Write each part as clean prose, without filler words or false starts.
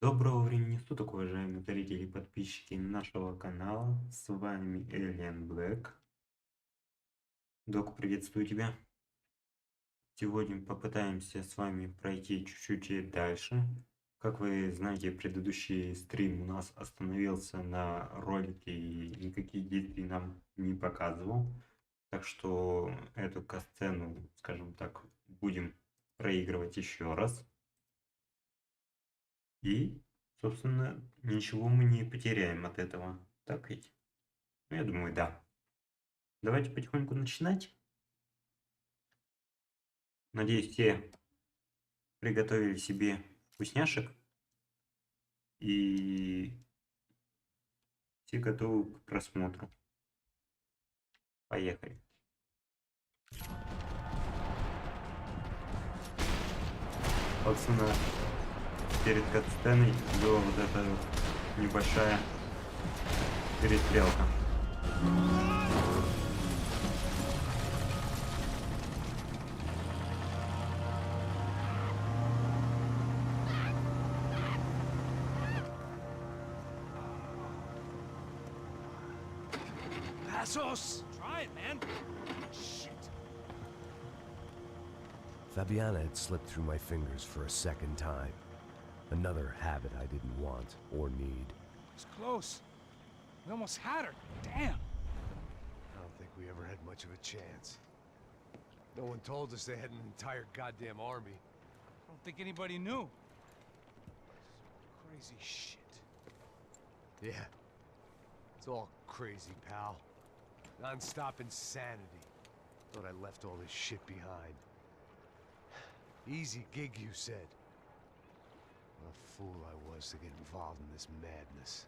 Доброго времени суток, уважаемые зрители и подписчики нашего канала. С вами Alien Black. Док, приветствую тебя. Сегодня попытаемся с вами пройти чуть-чуть дальше. Как вы знаете, предыдущий стрим у нас остановился на ролике и никаких действий нам не показывал. Так что эту касцену, скажем так, будем проигрывать еще раз. И, собственно, ничего мы не потеряем от этого. Так ведь? Ну, я думаю, да. Давайте потихоньку начинать. Надеюсь, все приготовили себе вкусняшек. И все готовы к просмотру. Поехали. Собственно, перед катсценой была вот эта небольшая перестрелка. Try it, man. Shit. Fabiana had slipped through my fingers for a second time. Another habit I didn't want or need. It's close. We almost had her. Damn. I don't think we ever had much of a chance. No one told us they had an entire goddamn army. I don't think anybody knew. Crazy shit. Yeah. It's all crazy, pal. Non-stop insanity. Thought I left all this shit behind. Easy gig, you said. What a fool I was to get involved in this madness.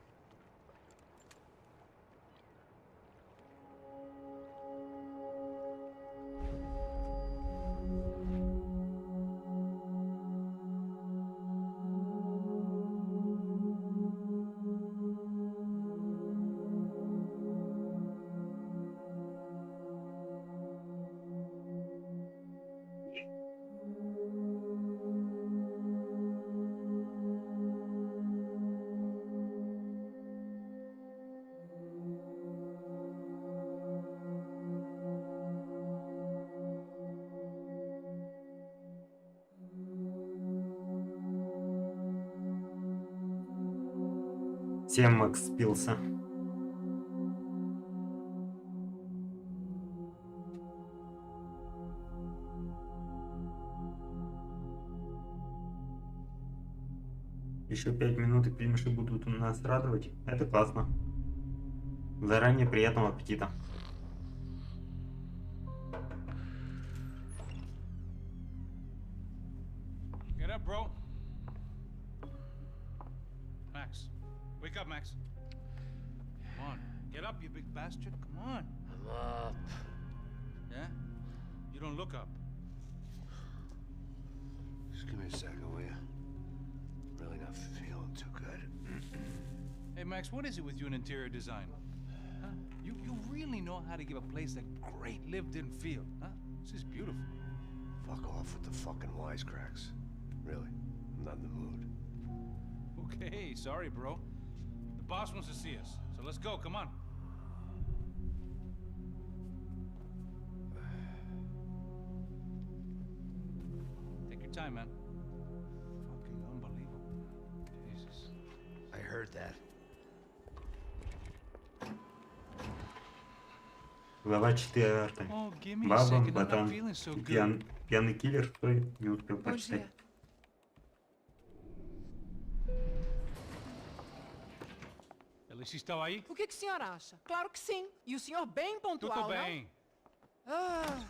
Всем Макс спился. Еще 5 минут и примеши будут у нас радовать. Это классно. Заранее приятного аппетита. Get up, bro. Max. Wake up, Max. Come on. Get up, you big bastard. Come on. I'm up. Yeah? You don't look up. Just give me a second, will you? Really not feeling too good. Hey, Max, what is it with you in interior design? Huh? You really know how to give a place a great lived-in feel, huh? This is beautiful. Fuck off with the fucking wisecracks. Really, I'm not in the mood. Okay, sorry, bro. The boss wants to see us, so let's go, come on. Take your time, man. Fucking unbelievable. Jesus. I heard that. Глава 4. Oh, give me a Баба, second, I'm ботан, not feeling so good. пьяный киллер, что не успел прочитать. Alice estava aí? O que o senhor acha? Claro que sim. E o senhor bem pontual, Tudo bem. não? Ah,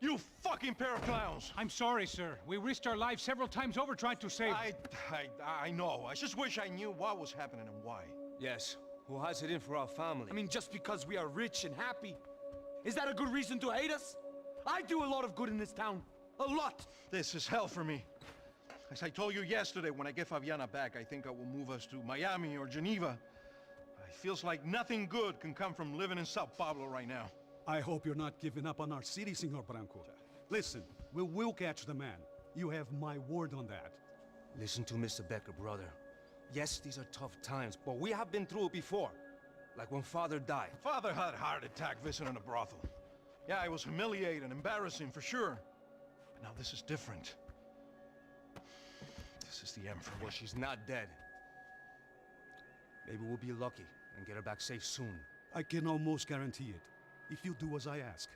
You fucking pair of clowns! I'm sorry, sir. We risked our lives several times over trying to save... I know. I just wish I knew what was happening and why. Yes, who has it in for our family? I mean, just because we are rich and happy, is that a good reason to hate us? I do a lot of good in this town. A lot! This is hell for me. As I told you yesterday, when I get Fabiana back, I think I will move us to Miami or Geneva. It feels like nothing good can come from living in Sao Paulo right now. I hope you're not giving up on our city, Senor Branco. Listen, we will catch the man. You have my word on that. Listen to Mr. Becker, brother. Yes, these are tough times, but we have been through it before. Like when Father died. Father had a heart attack visiting a brothel. Yeah, it was humiliating, embarrassing for sure. But now this is different. This is the end for me. Well, she's not dead. Maybe we'll be lucky and get her back safe soon. I can almost guarantee it, if you do as I ask.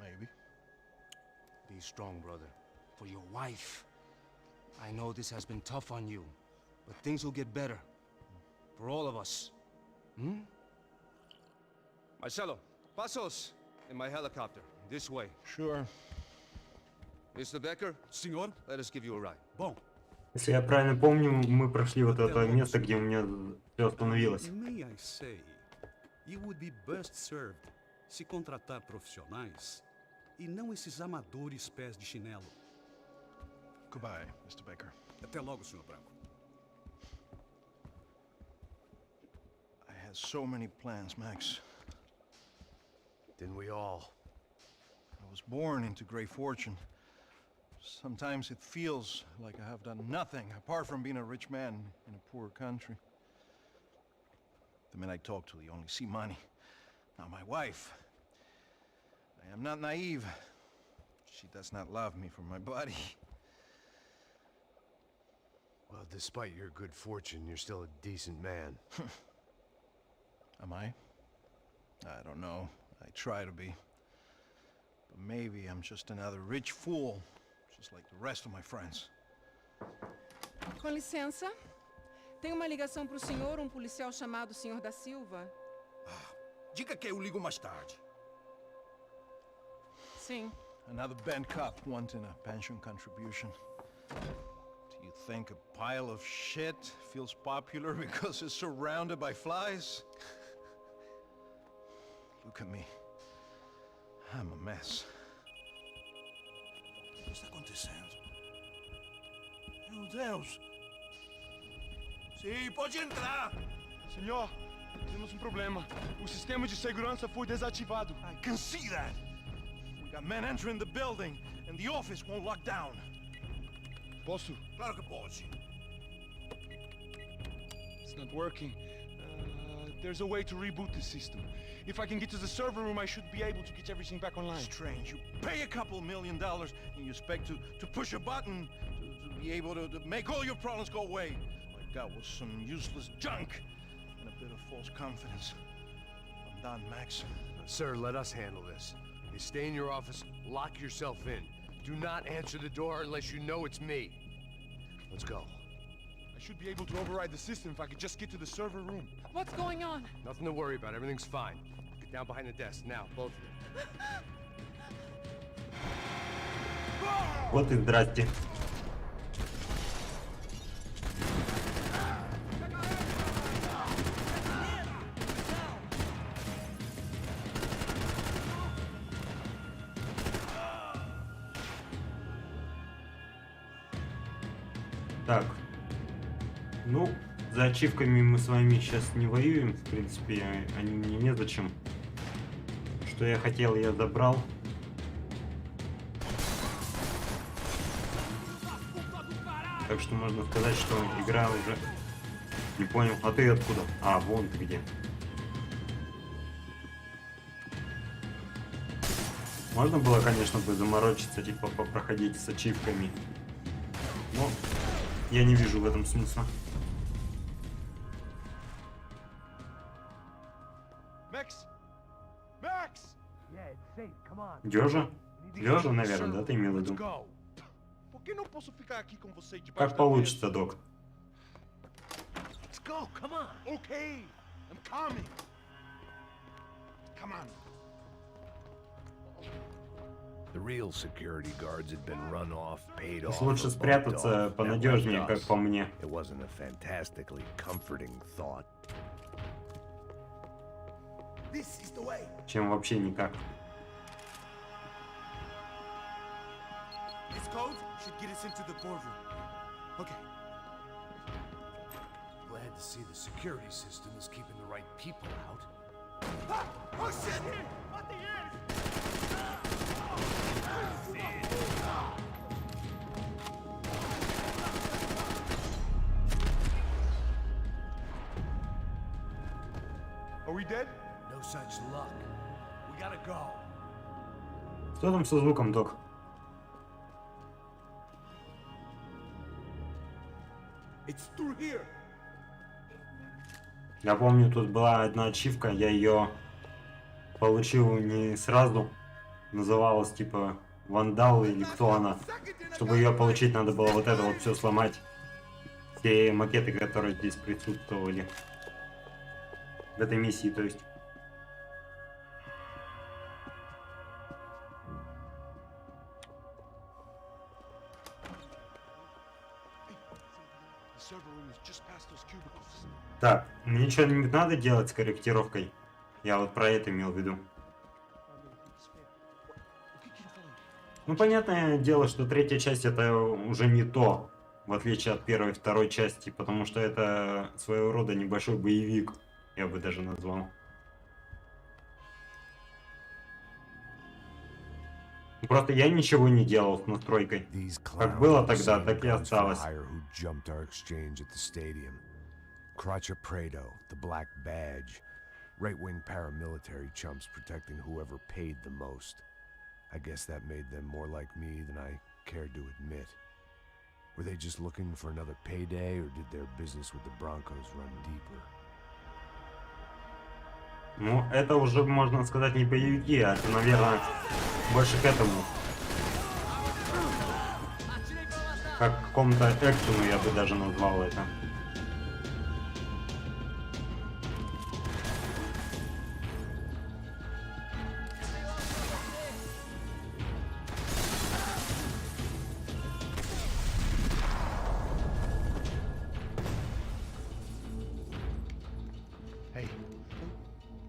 Maybe. Be strong, brother. For your wife. I know this has been tough on you, but things will get better. For all of us. Hmm? Marcelo, pasos in my helicopter. This way. Sure. Mr. Becker, Senor? let us give you a ride. Bom. Если я правильно помню, мы прошли вот это место, где у меня все остановилось. May I say, you would be best served se contratar profissionais e não esses amadores pés de chinelo. Goodbye, Mr. Baker. Até logo, Sr. Branco. I had so many plans, Max. Didn't we all? I was born into great fortune. Sometimes it feels like I have done nothing apart from being a rich man in a poor country. The men I talk to, they only see money. Now my wife, I am not naive. She does not love me for my body. Well, despite your good fortune, you're still a decent man. Am I? I don't know. I try to be. But maybe I'm just another rich fool, just like the rest of my friends. Com licença. Tem uma ligação para o senhor, um policial chamado Sr. da Silva. Diga que eu ligo mais tarde. Sim. Another band cop wanting a pension contribution. Do you think a pile of shit feels popular because it's surrounded by flies? Look at me. I'm a mess. O que está acontecendo? Meu Deus! Sim, pode entrar! Senhor, temos problema. O sistema de segurança foi desativado. I can see that! We got men entering the building, and the office won't lock down. Posso? Claro que pode. It's not working. There's a way to reboot the system. If I can get to the server room, I should be able to get everything back online. Strange. You pay a couple $1 million and you expect to push a button to be able to make all your problems go away. All I got was some useless junk and a bit of false confidence. I'm done, Max. Sir, let us handle this. You stay in your office, lock yourself in. Do not answer the door unless you know it's me. Let's go. I should be able to override the system if I could just get to the server room. What's going on? Nothing to worry about. Everything's fine. Get down behind the desk. Now, both of you. Вот и здрасте. Так. Ну, за ачивками мы с вами сейчас не воюем. В принципе, они мне незачем. Что я хотел, я забрал. Так что можно сказать, что игра уже... Не понял, а ты откуда? А, вон ты где. Можно было, конечно, бы заморочиться, типа, проходить с ачивками. Но я не вижу в этом смысла. Max! Max! Yeah, it's safe. Come on. Лежа? Лежа, наверное, да, ты имел в виду? Por que não posso ficar aqui com você debaixo Как da получится, док. Let's go, come on. Okay, I'm coming. Come on. The real security guards had been run off, paid off. Лучше or спрятаться bumped off, понадежнее, and как left по us. мне. It wasn't a fantastically comforting thought. This is the way. Чем вообще никак. This code should get us into the boardroom. Okay. Glad to see the security system is keeping the right people out. Oh shit! What the hell? Are we dead? No such luck. We gotta go. Что там со звуком, док? It's through here. Я помню, тут была одна ачивка, я ее получил не сразу. Называлась типа вандал или кто она. Чтобы ее получить, надо было вот это вот все сломать. Все макеты, которые здесь присутствовали. В этой миссии, то есть. Так, мне что-нибудь надо делать с корректировкой? Я вот про это имел в виду. Ну, понятное дело, что третья часть это уже не то, в отличие от первой и второй части, потому что это своего рода небольшой боевик, я бы даже назвал. Просто я ничего не делал с настройкой. Как было тогда, так и осталось. Crotcha Prado, the black badge. Right-wing paramilitary chumps protecting whoever paid the most. I guess that made them more like me than I cared to admit. Were they just looking for another payday, or did their business with the Broncos run deeper? Ну, это уже, можно сказать, не боевики, а это, наверное, больше к этому. Как к какому-то экшену я бы даже назвал это.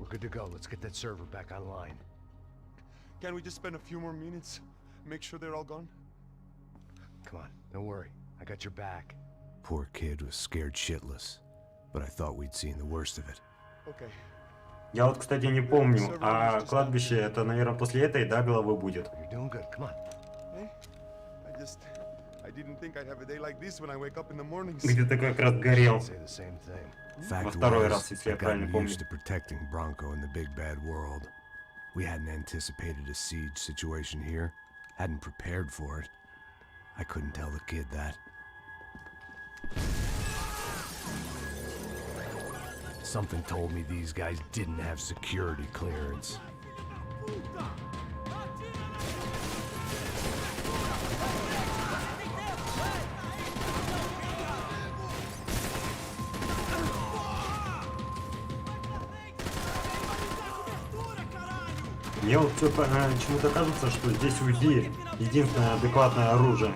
Good to go. Let's get that server back online. Can we just spend a few more minutes? Make sure they're all gone? Come on, don't worry. I got your back. Poor kid was scared shitless, but I thought we'd seen the worst of it. Okay. Я вот, кстати, не помню, а кладбище это, наверное, после этой, да, главы будет? You're doing good. Come on. Hey, I didn't think I'd have a day like this when I wake up in the mornings. Где ты как раз горел. Say the same thing. Fact второй was, раз, если я I'd правильно gotten помню. used to protecting Bronco in the big bad world. We hadn't anticipated a siege situation here, hadn't prepared for it. I couldn't tell the kid that. Something told me these guys didn't have security clearance. Мне вот все почему-то кажется, что здесь УЗИ единственное адекватное оружие.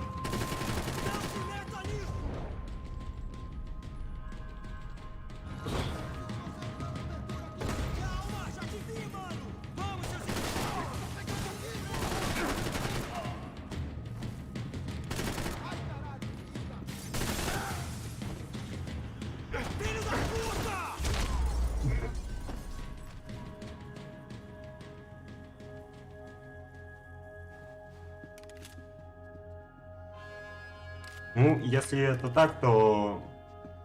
Ну, если это так, то,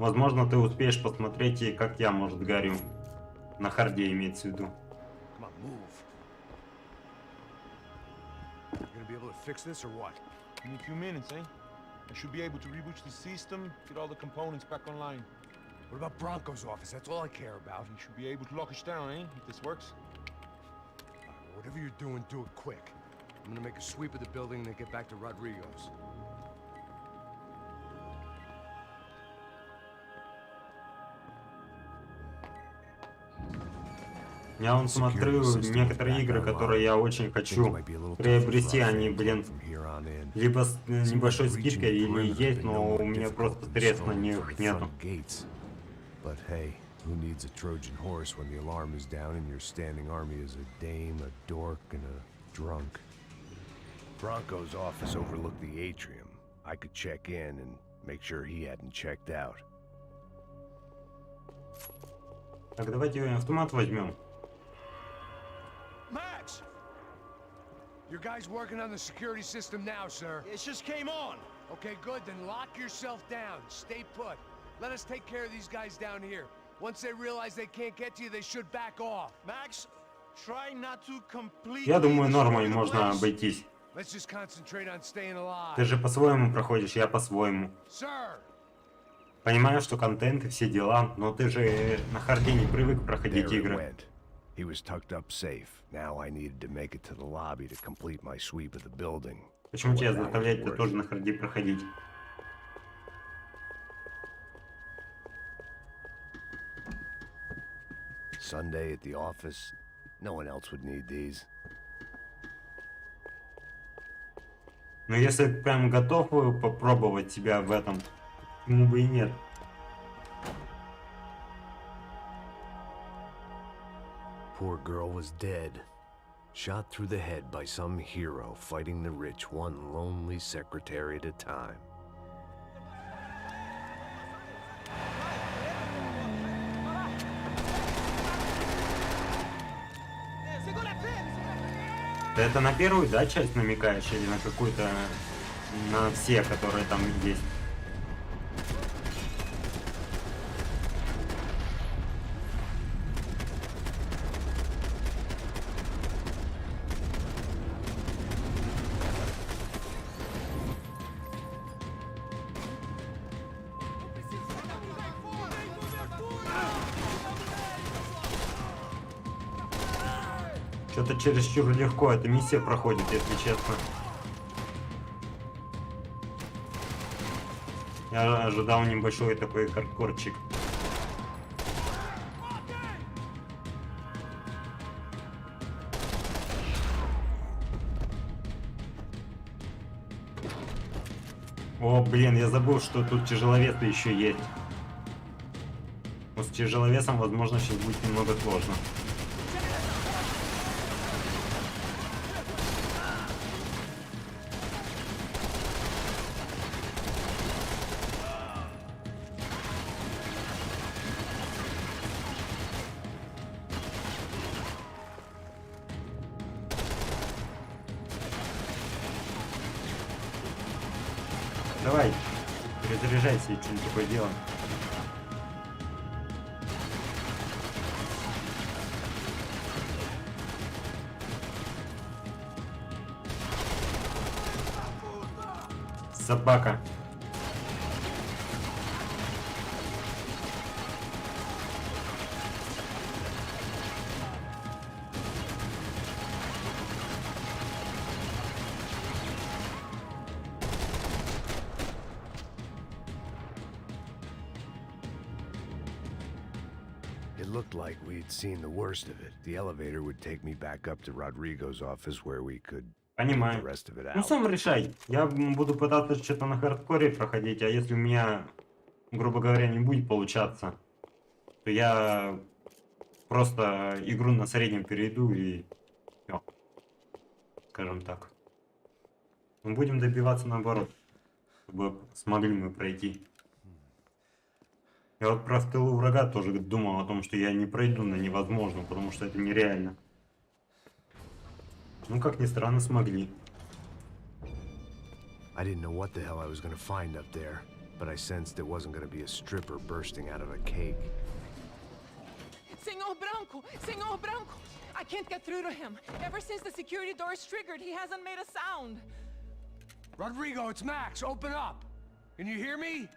возможно, ты успеешь посмотреть, и как я, может, горю. На харде имеется в виду. Come on, move. You gonna be able to fix this or what? In a few minutes, eh? I should be able to reboot the system, get all the components back online. What about Bronco's office? That's all I care about. You should be able to lock us down, eh? If this works. Whatever you're doing, do it quick. I'm gonna make a sweep of the building and then get back to Rodrigo's. Я вон смотрю некоторые игры, которые я очень хочу приобрести, они, блин, либо с небольшой скидкой или есть, но у меня просто средств на них нету. But hey, who needs a Trojan horse when the alarm is down and your standing army is a dame, a dork, and a drunk? Bronco's office overlooked the atrium. I could check in and make sure he hadn't checked out. Так, давайте автомат возьмем. Max! Your guy's working on the security system now, sir. It just came on. Okay, good. Then lock yourself down. Stay put. Let us take care of these guys down here. Once they realize they can't get to you, they should back off. Max, try not to completely Я думаю, нормой destroy the можно place. обойтись. Let's just concentrate on staying alive. Ты же по-своему проходишь, я по-своему. Sir! Понимаю, что контент и все дела, но ты же на харде не привык проходить There it игры. went. He was tucked up safe. Now I needed to make it to the lobby to complete my sweep of the building. Почему тебя Well, that was заставлять worth тоже it. на харде проходить? Sunday at the office. No one else would need these. Но если прям готов попробовать себя в этом, почему бы и нет? Poor girl was dead. Shot through the head by some hero fighting the rich one lonely secretary at a time. Ты это на первую, да, часть намекаешь или на какую-то, на все, которые там есть? Что-то чересчур легко эта миссия проходит, если честно. Я ожидал небольшой такой хардкорчик. О, блин, я забыл, что тут тяжеловесы еще есть. Вот с тяжеловесом, возможно, сейчас будет немного сложно. Давай, перезаряжайся и что-нибудь такое делаем. Собака. It looked like we'd seen the worst of it. The elevator would take me back up to Rodrigo's office where we could get the Понимаю. rest of it Ну out. сам решай. Я буду пытаться что-то на хардкоре проходить, а если у меня, грубо говоря, не будет получаться, то я просто игру на среднем перейду и всё. Скажем так. Мы будем добиваться наоборот, чтобы смогли мы пройти. Я вот про в тылу врага тоже думал о том, что я не пройду на невозможно, потому что это нереально. Ну, как ни странно, смогли. I didn't know what the hell I was going to find up there, but I sensed it wasn't going to be a stripper bursting out of a cake. Senor Branco! Senor Branco! I can't get through to him. Ever since the security door is triggered, he hasn't made a sound. Rodrigo, it's Max. Open up. Can you hear me?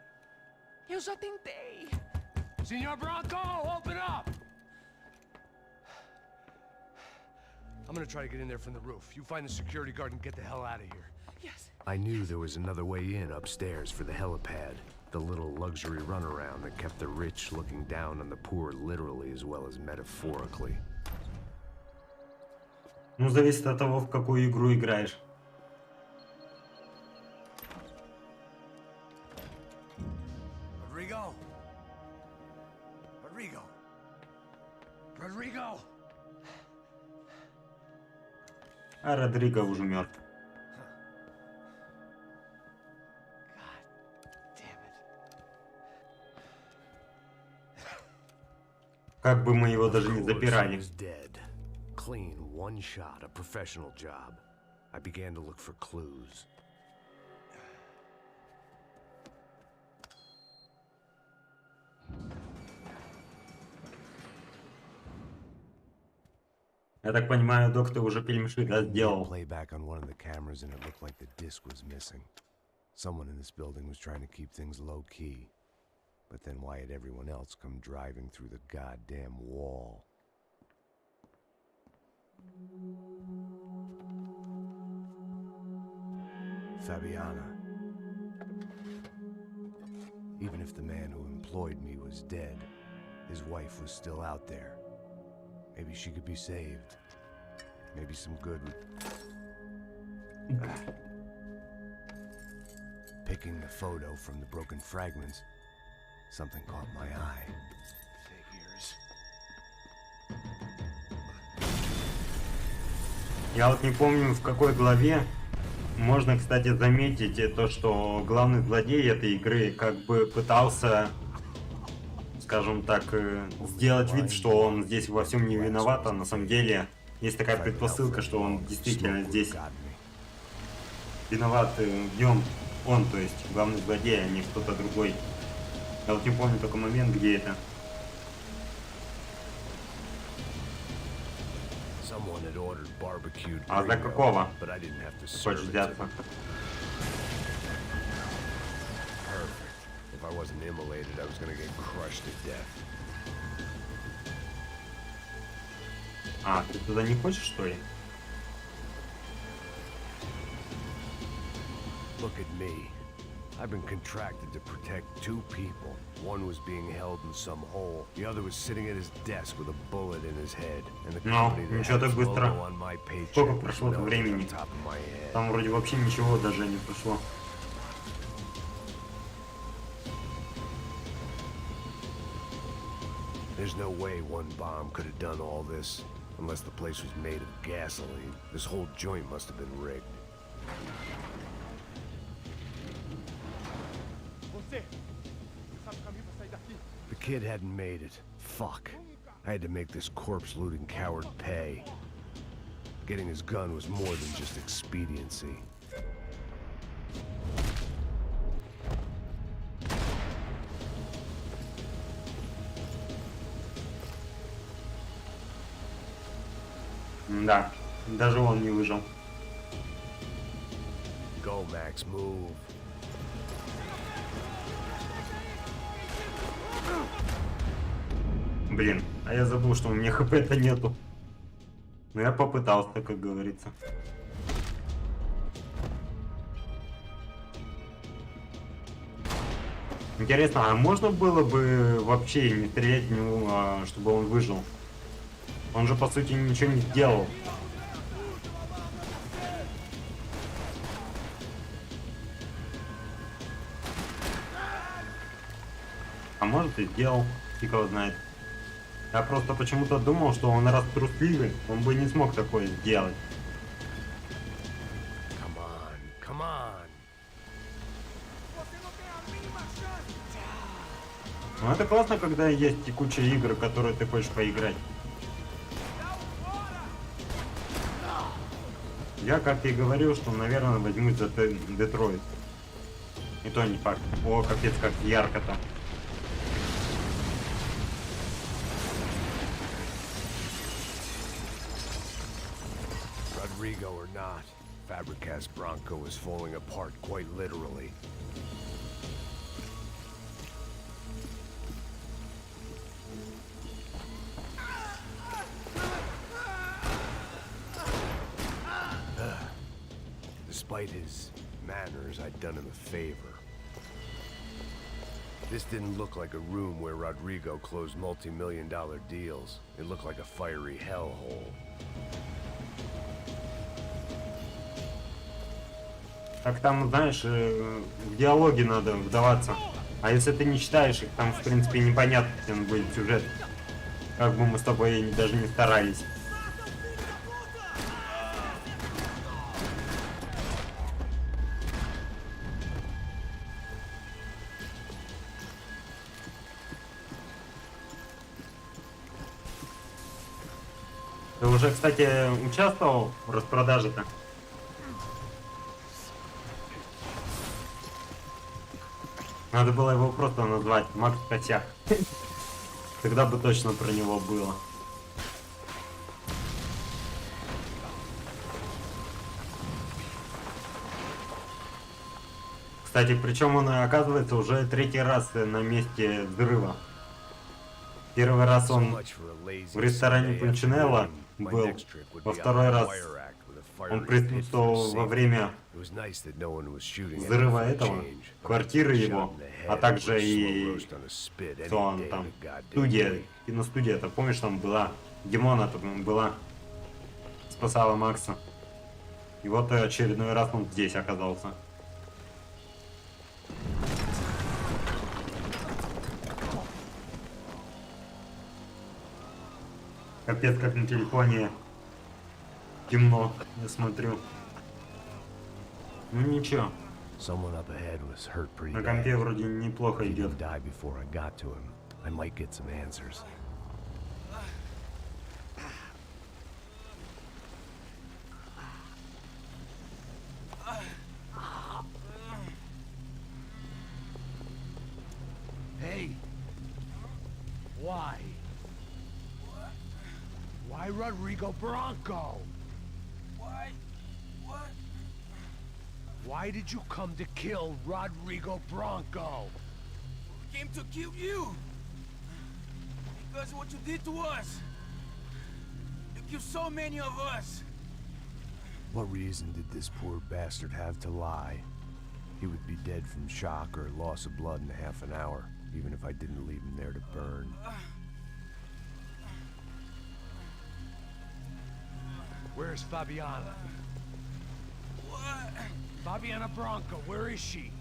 Eu já tentei. Senor Branco, open up! I'm gonna try to get in there from the roof. You find the security guard and get the hell out of here. Yes. I knew there was another way in upstairs for the helipad, the little luxury runaround that kept the rich looking down on the poor literally as well as metaphorically. Ну, зависит от того, в какую игру играешь. Rodrigo! Rodrigo! Rodrigo! А Родриго уже мертв. Damn it. Как бы мы его даже не Of course, he запирали. was dead. Clean, one shot, a professional job. I began to look for clues. Я так понимаю, док, ты уже фильмши, да, сделал? Playback on one of the cameras and it looked like the disc was missing. Someone in this building was trying to keep things low key. But then why had everyone else come driving through the goddamn wall? Fabiana. Even if the man who employed me was dead, his wife was still out there. Maybe she could be saved. Maybe some good would... Picking the photo from the broken fragments, something caught my eye. Figures. Я вот не помню, в какой главе. Можно, кстати, заметить то, что главный злодей этой игры как бы пытался, скажем так, сделать вид, что он здесь во всем не виноват, а на самом деле есть такая предпосылка, что он действительно здесь виноват в нем, он, то есть главный злодей, а не кто-то другой. Я вот не помню только момент, где это. А за какого хочешь взяться? If I wasn't immolated, I was gonna get crushed to death. А, ты туда не хочешь, что ли? Look at me. I've been contracted to protect two people. One was being held in some hole. The other was sitting at his desk with a bullet in his head. And the company that ничего так had быстро. logo on my paycheck Сколько was прошло-то melted времени? on top of my head. Там вроде вообще ничего даже не прошло. There's no way one bomb could have done all this. Unless the place was made of gasoline. This whole joint must have been rigged. The kid hadn't made it. Fuck. I had to make this corpse-looting coward pay. Getting his gun was more than just expediency. Да, даже он не выжил. Go, Max, move. Блин, а я забыл, что у меня хп-то нету. Но я попытался, как говорится. Интересно, а можно было бы вообще не стрелять в него, чтобы он выжил? Он же, по сути, ничего не сделал. А может и сделал, фиг его знает. Я просто почему-то думал, что он раз трусливый, он бы не смог такое сделать. Come on, come on. Ну это классно, когда есть куча игр, в которые ты хочешь поиграть. Я, как и говорил, что, наверное, возьмусь за Детройт. И то не факт. О, капец, как ярко-то. Rodrigo or not, Fabricas Bronco is falling apart quite literally. Despite his manners, I'd done him a favor. This didn't look like a room where Rodrigo closed multi-million-dollar deals. It looked like a fiery hellhole. Так там, знаешь, в диалоги надо вдаваться. А если ты не читаешь их, там, в принципе, непонятен будет сюжет. Как бы мы с тобой даже не старались. Ты уже, кстати, участвовал в распродаже-то? Надо было его просто назвать Макс Косяк. Тогда бы точно про него было. Кстати, причем он оказывается уже третий раз на месте взрыва. Первый раз он в ресторане Пунчинелло был, во второй раз он присутствовал во время взрыва этого, квартиры его, а также и что он там, студия, киностудия, это помнишь, там была, Димона там была, спасала Макса. И вот очередной раз он здесь оказался. Капец, как на телефоне темно, я смотрю. Ну ничего. На компе вроде неплохо идет. Hey! Why? Why Rodrigo Bronco? Why? What? Why did you come to kill Rodrigo Bronco? We came to kill you. Because of what you did to us. You killed so many of us. What reason did this poor bastard have to lie? He would be dead from shock or loss of blood in half an hour, even if I didn't leave him there to burn. Where's Fabiana? What? Fabiana Bronco, where is she?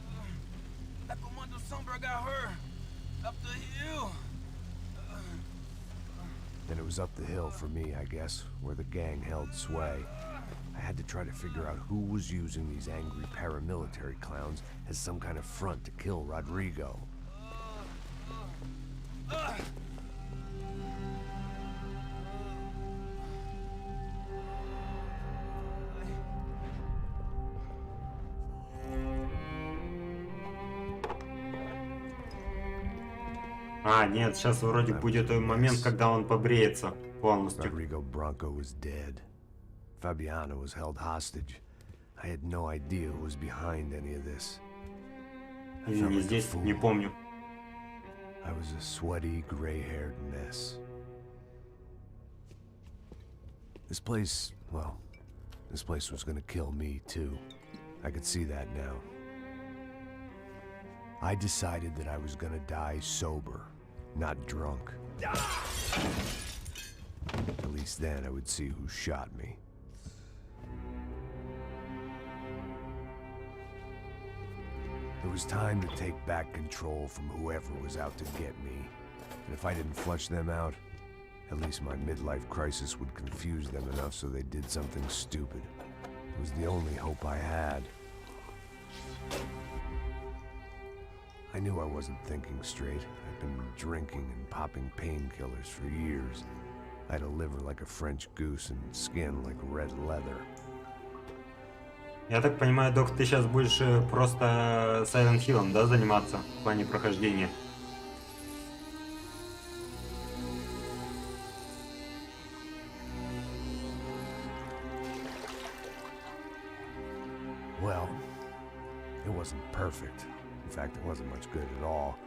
That Commander Sombra got her. Up the hill. Then it was up the hill for me, I guess, where the gang held sway. I had to try to figure out who was using these angry paramilitary clowns as some kind of front to kill Rodrigo. А, нет, сейчас вроде будет тот момент, когда он побреется полностью. Rodrigo Bronco was dead. Fabiana was held hostage. I had no idea who was behind any of this. Извини, здесь не помню. I was a sweaty, gray-haired mess. This place, well, this place was gonna kill me too. I could see that now. I decided that I was gonna die sober, not drunk. At least then I would see who shot me. It was time to take back control from whoever was out to get me. And if I didn't flush them out, at least my midlife crisis would confuse them enough so they did something stupid. It was the only hope I had. I knew I wasn't thinking straight. I'd been drinking and popping painkillers for years. I had a liver like a French goose and skin like red leather. Я так понимаю, док, ты сейчас будешь просто Silent Hill'ом, да, заниматься в плане прохождения? Well, it wasn't perfect. In fact, it wasn't much good at all,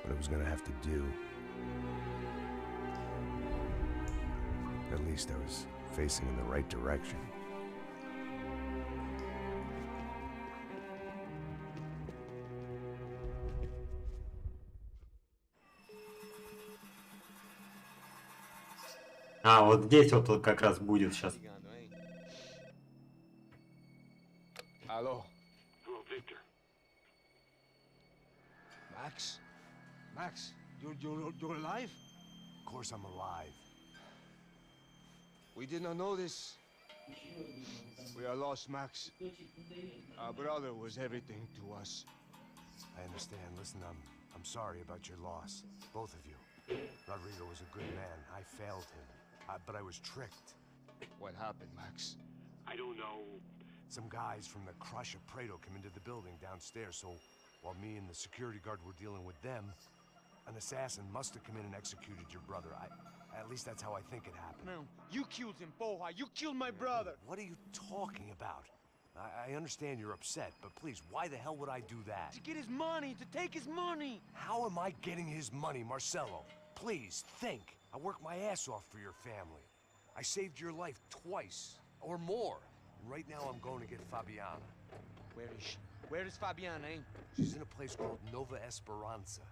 but it was gonna have to do. At least I was facing in the right direction. А, вот здесь вот как раз будет сейчас. Hello. Hello, Victor. Max? Max, you're alive? Of course I'm alive. We did not know this. We are lost, Max. Our brother was everything to us. I understand. Listen, I'm sorry about your loss. Both of you. Rodrigo was a good man. I failed him. But I was tricked. What happened, Max? I don't know. Some guys from the Crush of Prado came into the building downstairs, so while me and the security guard were dealing with them, an assassin must have come in and executed your brother. At least that's how I think it happened. No, you killed him, Poha. You killed my brother. What are you talking about? I understand you're upset, but please, why the hell would I do that? To get his money, to take his money. How am I getting his money, Marcelo? Please, think. I worked my ass off for your family. I saved your life twice, or more. Right now I'm going to get Fabiana. Where is she? Where is Fabiana, eh? She's in a place called Nova Esperanza.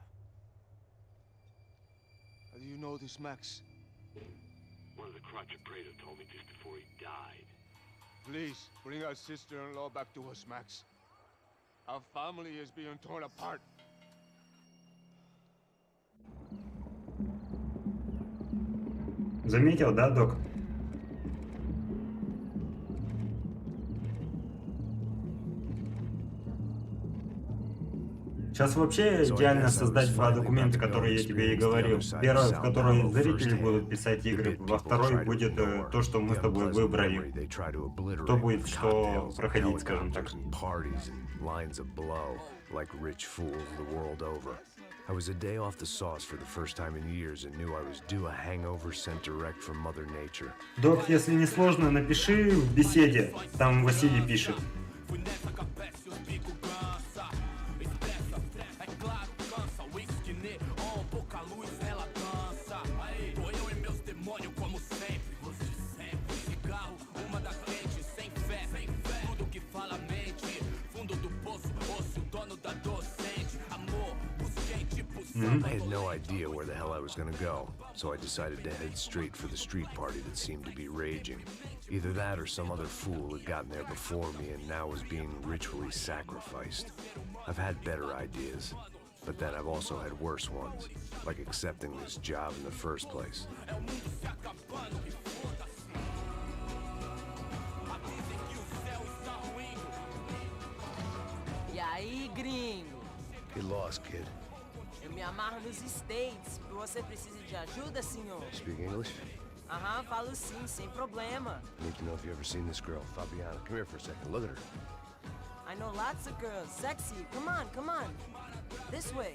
How do you know this, Max? One of the Prado told me just before he died. Please, bring our sister-in-law back to us, Max. Our family is being torn apart. Заметил, да, док? Сейчас вообще идеально создать два документа, которые я тебе и говорил. Первый, в который зрители будут писать игры, во второй будет то, что мы с тобой выбрали. Кто будет что проходить, скажем так. I was a day off the sauce for the first time in years and knew I was due a hangover sent direct from Mother Nature. Док, если не сложно, напиши в беседе. Там Василий пишет. I had no idea where the hell I was gonna go, so I decided to head straight for the street party that seemed to be raging. Either that or some other fool had gotten there before me and now was being ritually sacrificed. I've had better ideas, but then I've also had worse ones, like accepting this job in the first place. E aí, gringo? Get lost, kid. Eu me amarro nos States. Você precisa de ajuda, senhor? Speak English? Aham, falo sim, sem problema. I need to know if you've ever seen this girl, Fabiana. Come here for a second. Look at her. I know lots of girls. Sexy. Come on, come on. This way.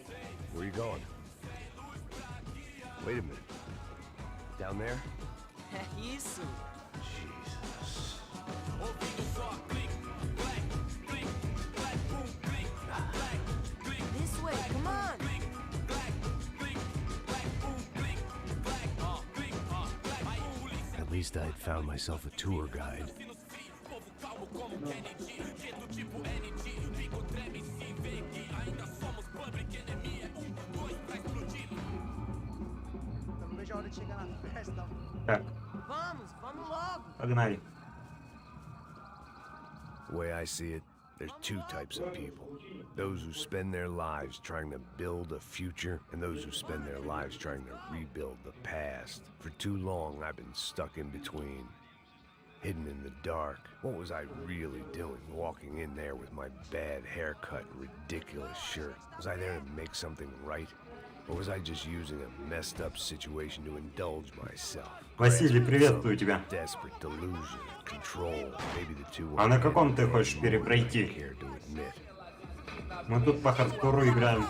Where are you going? Wait a minute. Down there? Isso. Jesus. This way, come on. At least I'd found myself a tour guide. Так, Vamos logo. погнали. The way I see it, there's two types of people. Those who spend their lives trying to build a future, and those who spend their lives trying to rebuild the past. For too long, I've been stuck in between. Hidden in the dark. What was I really doing, walking in there with my bad haircut and ridiculous shirt? Was I there to make something right? Or was I just using a messed up situation to indulge myself? Василий, приветствую тебя. Desperate delusion, control, maybe the two. А на каком ты хочешь перепройти? Care to admit. Мы тут по хардкору играем.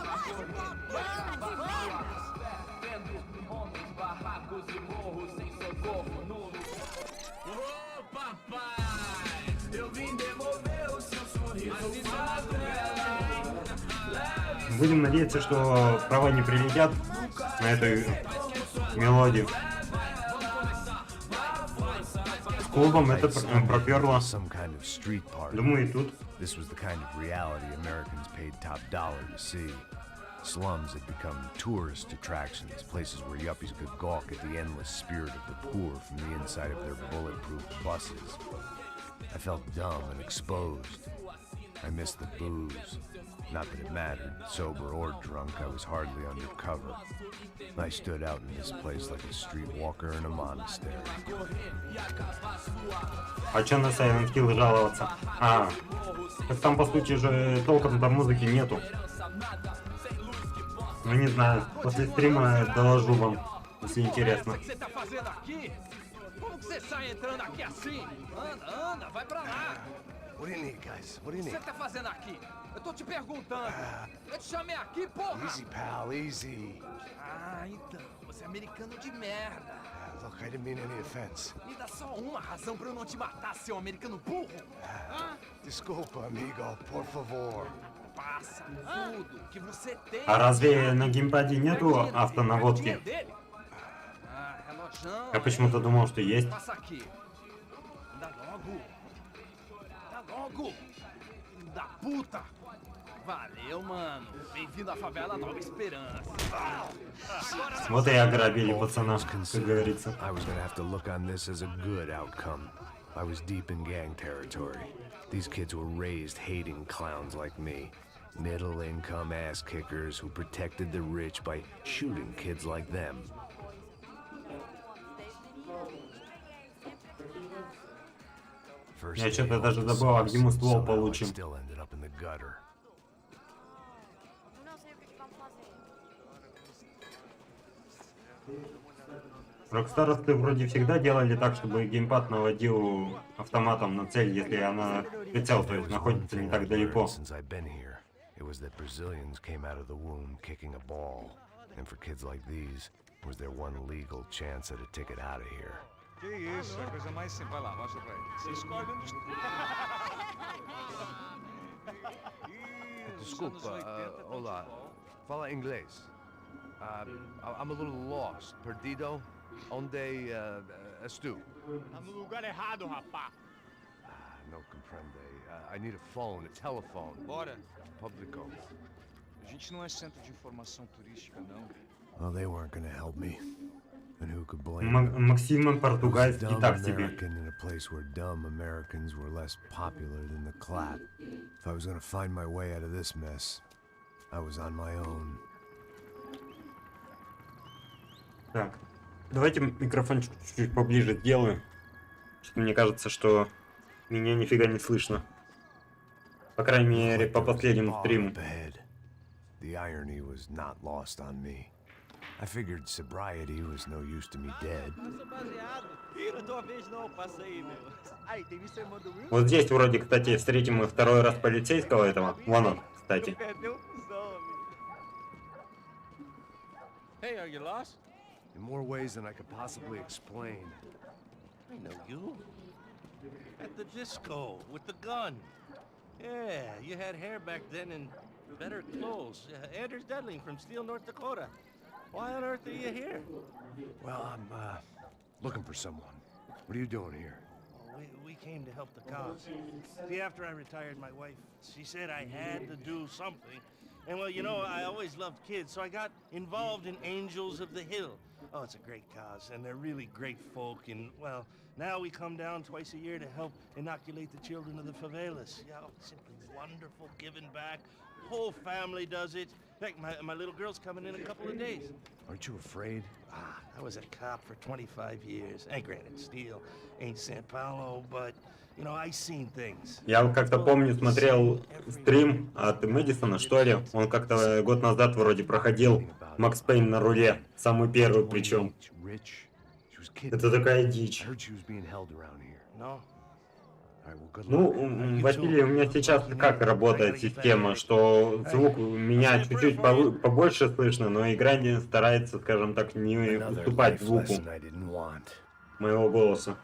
Будем надеяться, что права не прилетят на эту мелодию. С клубом это проперло. Думаю, и тут. This was the kind of reality Americans paid top dollar to see. Slums had become tourist attractions, places where yuppies could gawk at the endless spirit of the poor from the inside of their bulletproof buses. I felt dumb and exposed. I missed the booze. Not that it mattered, sober or drunk, I was hardly under cover. I stood out in this place like a streetwalker in a monastery. А чё на Silent Hill жаловаться? А, так там по сути же толком-то музыки нету. Ну не знаю, после стрима доложу вам, если интересно. What do you need, guys? What do you O que need? você tá fazendo aqui? Eu tô te perguntando. Eu te chamei aqui, porra! Easy, pal, easy. Ah, então. Você é americano de merda. look, I didn't mean any offense. Me dá só uma razão pra eu não te matar, seu americano burro. Desculpa, amigo, por favor. Passa tudo que você tem. А разве на геймпаде нету автонаводки? Я почему-то думал, что есть. Passa aqui. Dá logo. Dá logo. Filho da puta. Valeu, mano. Bem-vindo à favela Nova Esperança. Вот и ограбили пацана, как говорится. I was gonna have to look on this as a good outcome. I was deep in gang territory. These kids were raised hating clowns like me. Middle-income ass-kickers who protected the rich by shooting kids like them. Я что-то даже забыл, а где мы ствол получим. Рокстаровцы вроде всегда делали так, чтобы геймпад наводил автоматом на цель, если она прицел, то есть находится не так далеко. Que isso, é a coisa mais simples. Vai lá, mostra pra ele. Você escolhe onde... Desculpa, olá. Fala inglês. I'm a little lost. Perdido? Onde estou? Tá no lugar errado, rapá. Não compreende. I need a phone, a telephone. Bora. Publico. A gente não é centro de informação turística, não. Well, they weren't gonna help me. And who could blame them? Максим португальский так себе. In a place where dumb Americans were less popular than the clap. If I was gonna find my way out of this mess, I was on my own. Так, давайте микрофончик чуть-чуть поближе сделаю. Что мне кажется, что меня нифига не слышно. По крайней мере, по последнему стриму. The irony was not lost on me. I figured sobriety was no use to me dead. Вот здесь вроде, кстати, встретим мы второй раз полицейского этого. Вон он, кстати. Hey, are you lost? In more ways than I could possibly explain. I know you. At the disco, with the gun. Yeah, you had hair back then and better clothes. Anders Dedling from Steele, North Dakota. Why on earth are you here? Well, I'm looking for someone. What are you doing here? We came to help the cause. See, after I retired, my wife, she said I had to do something. And well, you know, I always loved kids, so I got involved in Angels of the Hill. Oh, it's a great cause, and they're really great folk, and well, now we come down twice a year to help inoculate the children of the favelas. Yeah, simply wonderful, giving back. Whole family does it. In fact, my little girl's coming in a couple of days. Aren't you afraid? I was a cop for 25 years. And granted, Steele ain't San Paulo, but, you know, I seen things. Я как-то помню, смотрел стрим от Мэдисона, что ли. Он как-то год назад вроде проходил Макс Пейн на руле. Самый первый причем. Это такая дичь. Ну, Василий, у меня сейчас как работает система, что звук меня чуть-чуть побольше слышно, но игра не старается, скажем так, не уступать звуку моего голоса.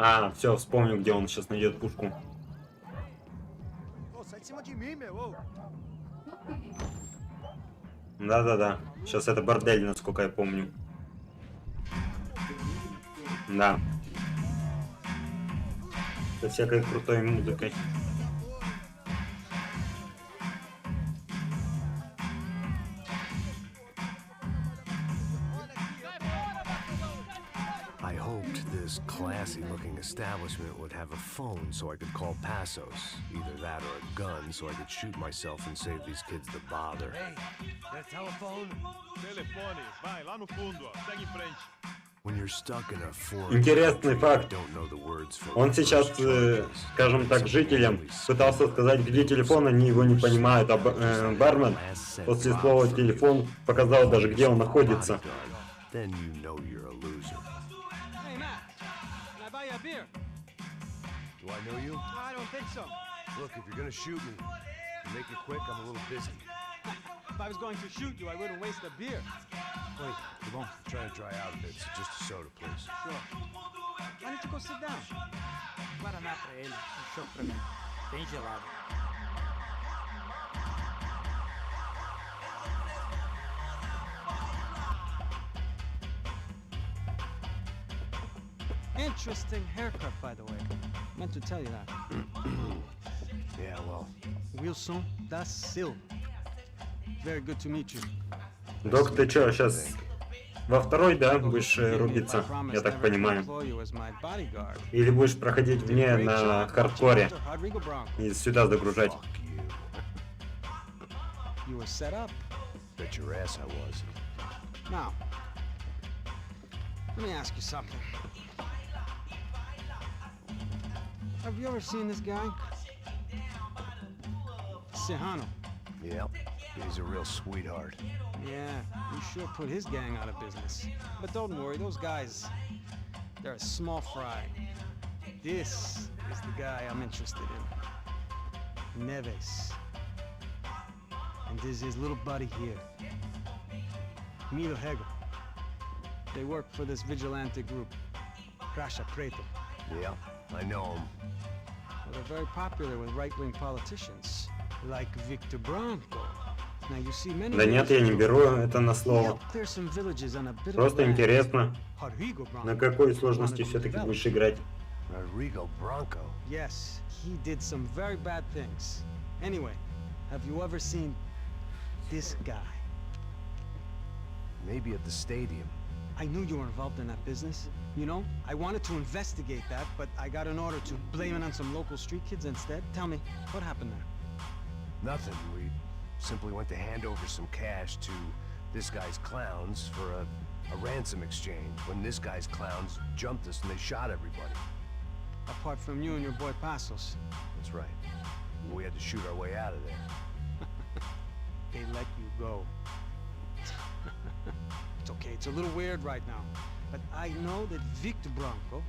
А, все, вспомнил, где он сейчас найдет пушку. Да-да-да. Сейчас это бордель, насколько я помню. Да. Со всякой крутой музыкой. Classy-looking establishment would have a phone so I could call Passos. Either that or a gun so I could shoot myself and save these kids the bother. Hey, that telephone? Telefone, vai lá no fundo, ó. Segue em frente. When you're stuck in a foreign Интересный факт. Он сейчас, скажем так, жителям пытался сказать, где телефон, они его не понимают. А бармен после слова «телефон» показал даже, где он находится. then you know you're a loser. Hey, Matt, can I buy you a beer? Do I know you? I don't think so. Look, if you're gonna shoot me, make it quick, I'm a little busy. If I was going to shoot you, I wouldn't waste a beer. Wait, come on. I'm trying to dry out a bit, so just a soda, please. Sure. Why don't you go sit down? Guaraná pra ele, chopp pra mim. Bem gelado. Interesting haircut, by the way. Meant to tell you that. Yeah, well. Wilson da Silva. Very good to meet you. Док, ты чё, сейчас во второй, да, будешь рубиться, я так понимаю? Или будешь проходить мне на хардкоре и сюда загружать? You were set up. Bet your ass I was. Now, let me ask you something. Have you ever seen this guy? Sejano. Yep, he's a real sweetheart. Yeah, he sure put his gang out of business. But don't worry, those guys, they're a small fry. This is the guy I'm interested in. Neves. And this is his little buddy here. Milo Hegel. They work for this vigilante group, Crasha Preto. Yeah, I know him. Well, they're very popular with right-wing politicians, like Victor Branco. Now, you see many. Да нет, я не беру это на слово. Просто интересно, на какой сложности все-таки будешь играть. Rodrigo Branco. Yes, he did some very bad things. Anyway, have you ever seen this guy? Maybe at the stadium. I knew you were involved in that business. You know, I wanted to investigate that, but I got an order to blame it on some local street kids instead. Tell me, what happened there? Nothing. We simply went to hand over some cash to this guy's clowns for a ransom exchange when this guy's clowns jumped us and they shot everybody. Apart from you and your boy Passos. That's right. We had to shoot our way out of there. They let you go. It's okay, it's a little weird right now. But I know that Victor Branco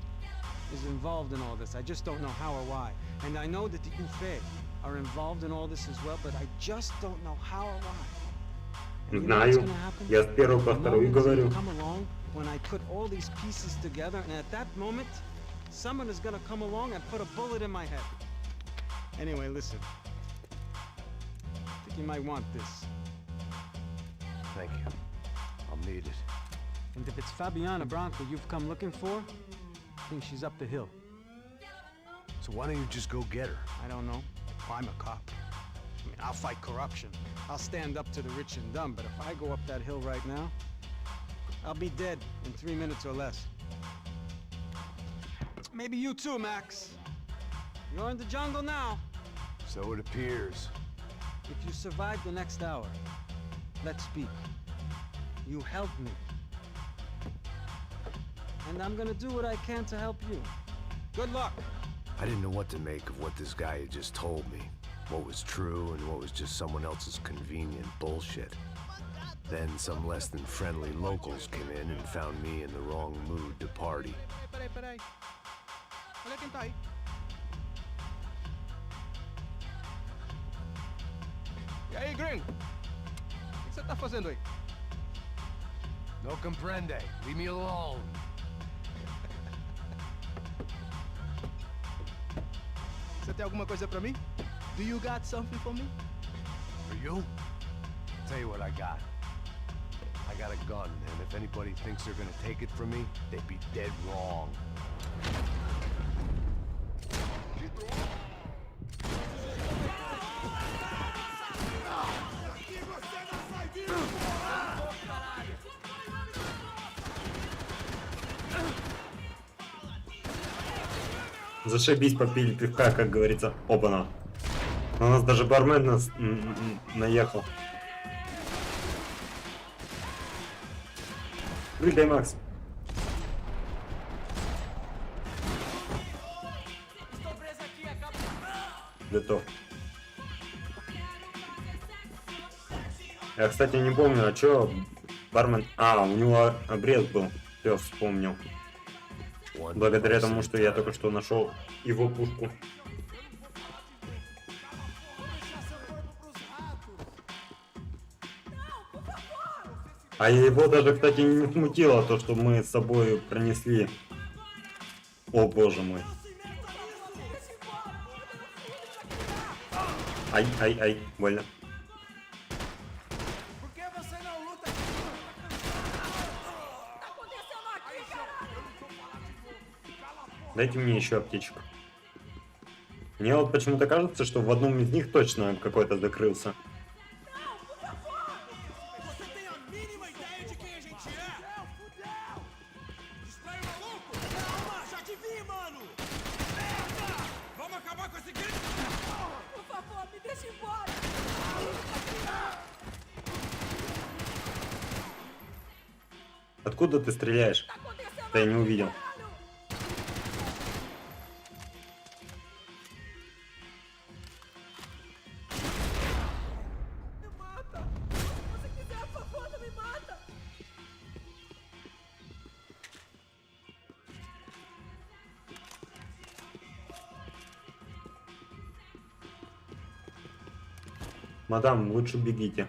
is involved in all this. I just don't know how or why. And I know that the UFE are involved in all this as well, but I just don't know how or why. Знаю. Я с первого по второй говорю. Come along when I put all these pieces together, and at that moment, someone is gonna come along and put a bullet in my head. Anyway, listen. I think you might want this. Thank you. I'll need it. And if it's Fabiana Branco you've come looking for, I think she's up the hill. So why don't you just go get her? I don't know. I'm a cop. I mean, I'll fight corruption. I'll stand up to the rich and dumb, but if I go up that hill right now, I'll be dead in 3 minutes or less. Maybe you too, Max. You're in the jungle now. So it appears. If you survive the next hour, let's speak. You help me. And I'm gonna do what I can to help you. Good luck. I didn't know what to make of what this guy had just told me. What was true and what was just someone else's convenient bullshit. Then some less than friendly locals came in and found me in the wrong mood to party. Peraí. Olha quem tá aí. E aí, gringo? O que você tá fazendo aí? No comprende. Leave me alone. Você tem alguma coisa pra mim? Do you got something for me? For you? Tell you what I got. I got a gun, and if anybody thinks they're gonna take it from me, they'd be dead wrong. Зашибись, попили пивка, как говорится. Опа-на. У нас даже бармен наехал. Прыгай, Макс. Готов. Я, кстати, не помню, а чё Бармен. А, у него обрез был. Все, вспомнил. Благодаря тому, что я только что нашел его пушку. А его даже, кстати, не смутило то, что мы с собой пронесли. О, боже мой. Ай, ай, ай, больно. Дайте мне еще аптечку. Мне вот почему-то кажется, что в одном из них точно какой-то закрылся. Откуда ты стреляешь? Да я не увидел. Мадам, лучше бегите.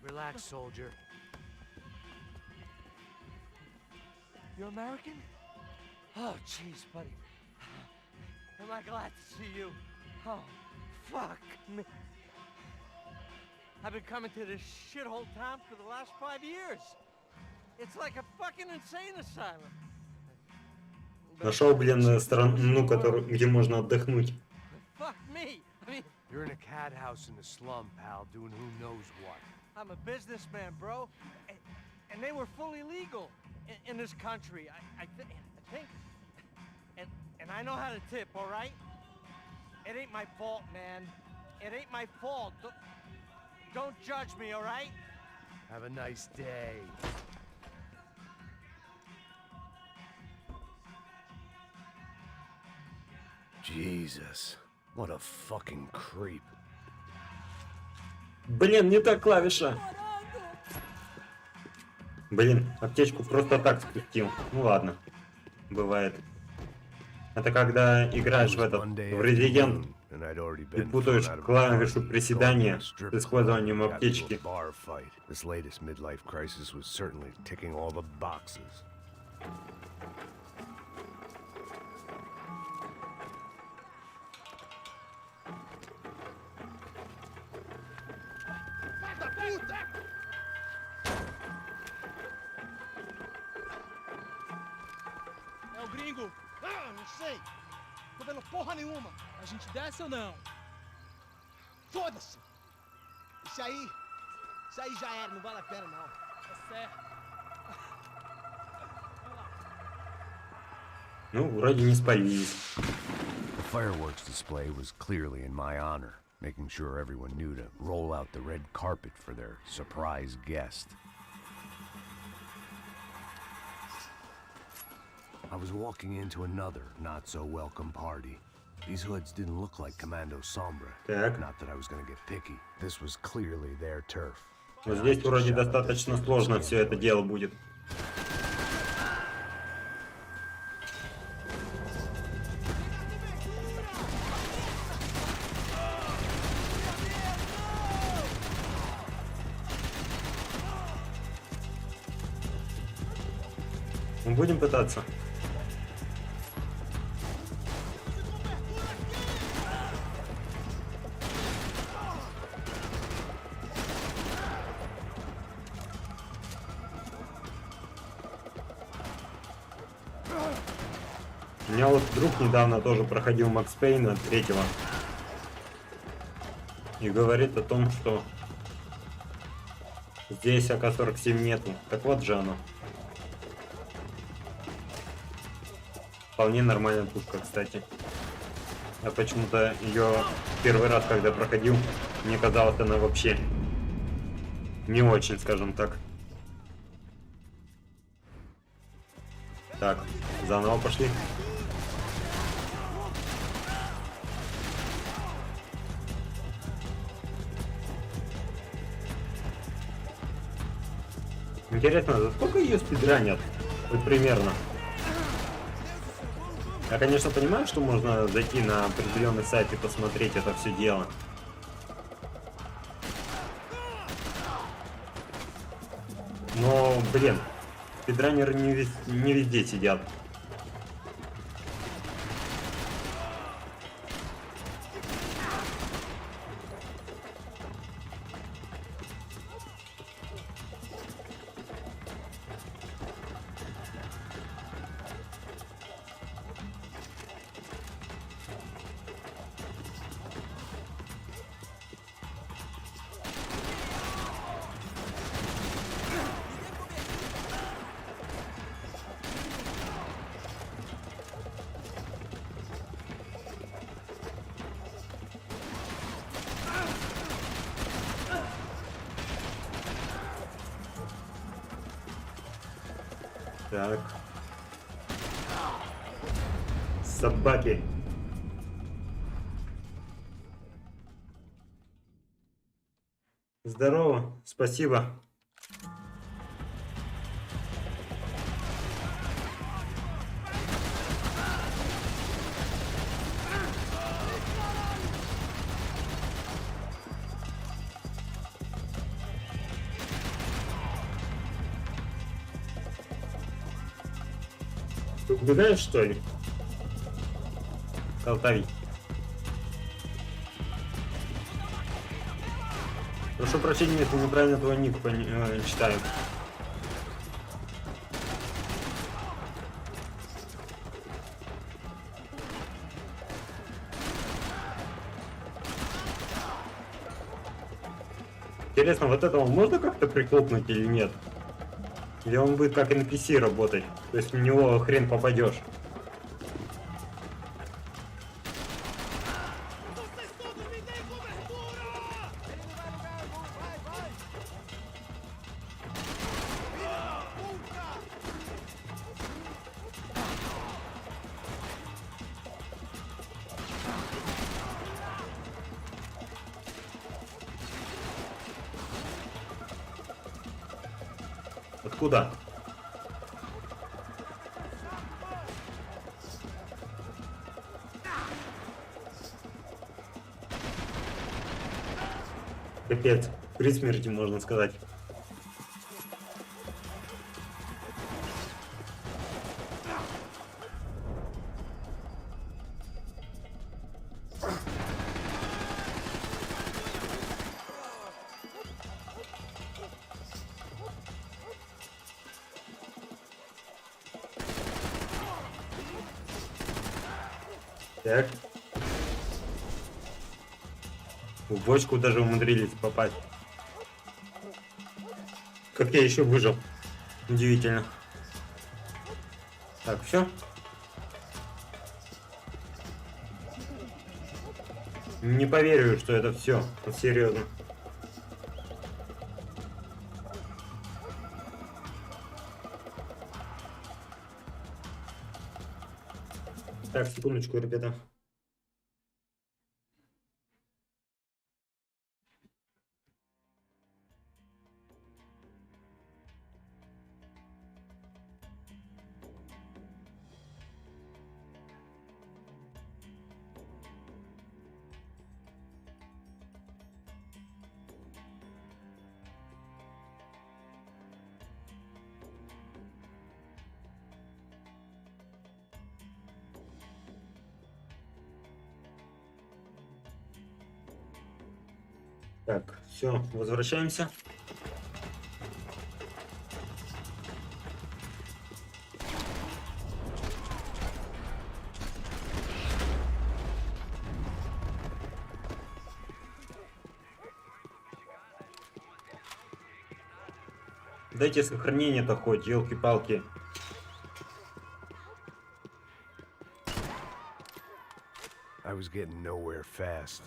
Relax, soldier. You're American? Oh, jeez, buddy. Am I glad to see you? Oh, fuck me. I've been coming to this shithole town for the last 5 years. It's like a fucking insane asylum. Нашел, блин, страну, где можно отдохнуть. Fuck me. I mean, you're in a cat house in the slum, pal, doing who knows what. I'm a businessman, bro, and they were fully legal in this country. I think, and I know how to tip. All right, it ain't my fault, man. It ain't my fault. Don't judge me, all right? Have a nice day. Jesus, what a fucking creep. Блин, не та клавиша. Блин, аптечку просто так спустил. Ну ладно, бывает. Это когда играешь в Resident и путаешь клавишу приседания с использованием аптечки. É o gringo. Ah, não sei. Tô vendo porra nenhuma. A gente desce ou não? Foda-se. Isso aí já era, não vale a pena não. Tá certo. Ну, вроде не спалились. The fireworks display was clearly in my honor, making sure everyone knew to roll out the red carpet for their surprise guest. I was walking into another not-so-welcome party. These hoods didn't look like Commando Sombra. Not that I was gonna get picky. This was clearly their turf. Но здесь вроде достаточно сложно все это дело будет. Мы будем пытаться. У меня вот друг недавно тоже проходил Макс Пейна 3-го и говорит о том, что здесь АК-47 нету. Так вот же оно. Вполне нормальная пушка, кстати. Я почему-то ее первый раз, когда проходил, мне казалось, она вообще не очень, скажем так. Так, заново пошли. Интересно, за сколько ее спидранят? Вот примерно. Я, конечно, понимаю, что можно зайти на определенный сайт и посмотреть это все дело. Но, блин, спидранеры не везде сидят. Так. Собаки. Здорово, спасибо. Ты убегаешь, что ли? Колтавий. Прошу прощения, если неправильно твой ник читаю. Интересно, вот этого можно как-то прихлопнуть или нет? Или он будет как NPC работать? То есть в него хрен попадешь. Откуда? Капец, при смерти, можно сказать. Так. В бочку даже умудрились попасть. Как я еще выжил. Удивительно. Так, все. Не поверю, что это все. Вот серьезно. Так, секундочку, ребята. Так, все, возвращаемся. Дайте сохранение-то хоть, елки-палки. I was getting nowhere fast.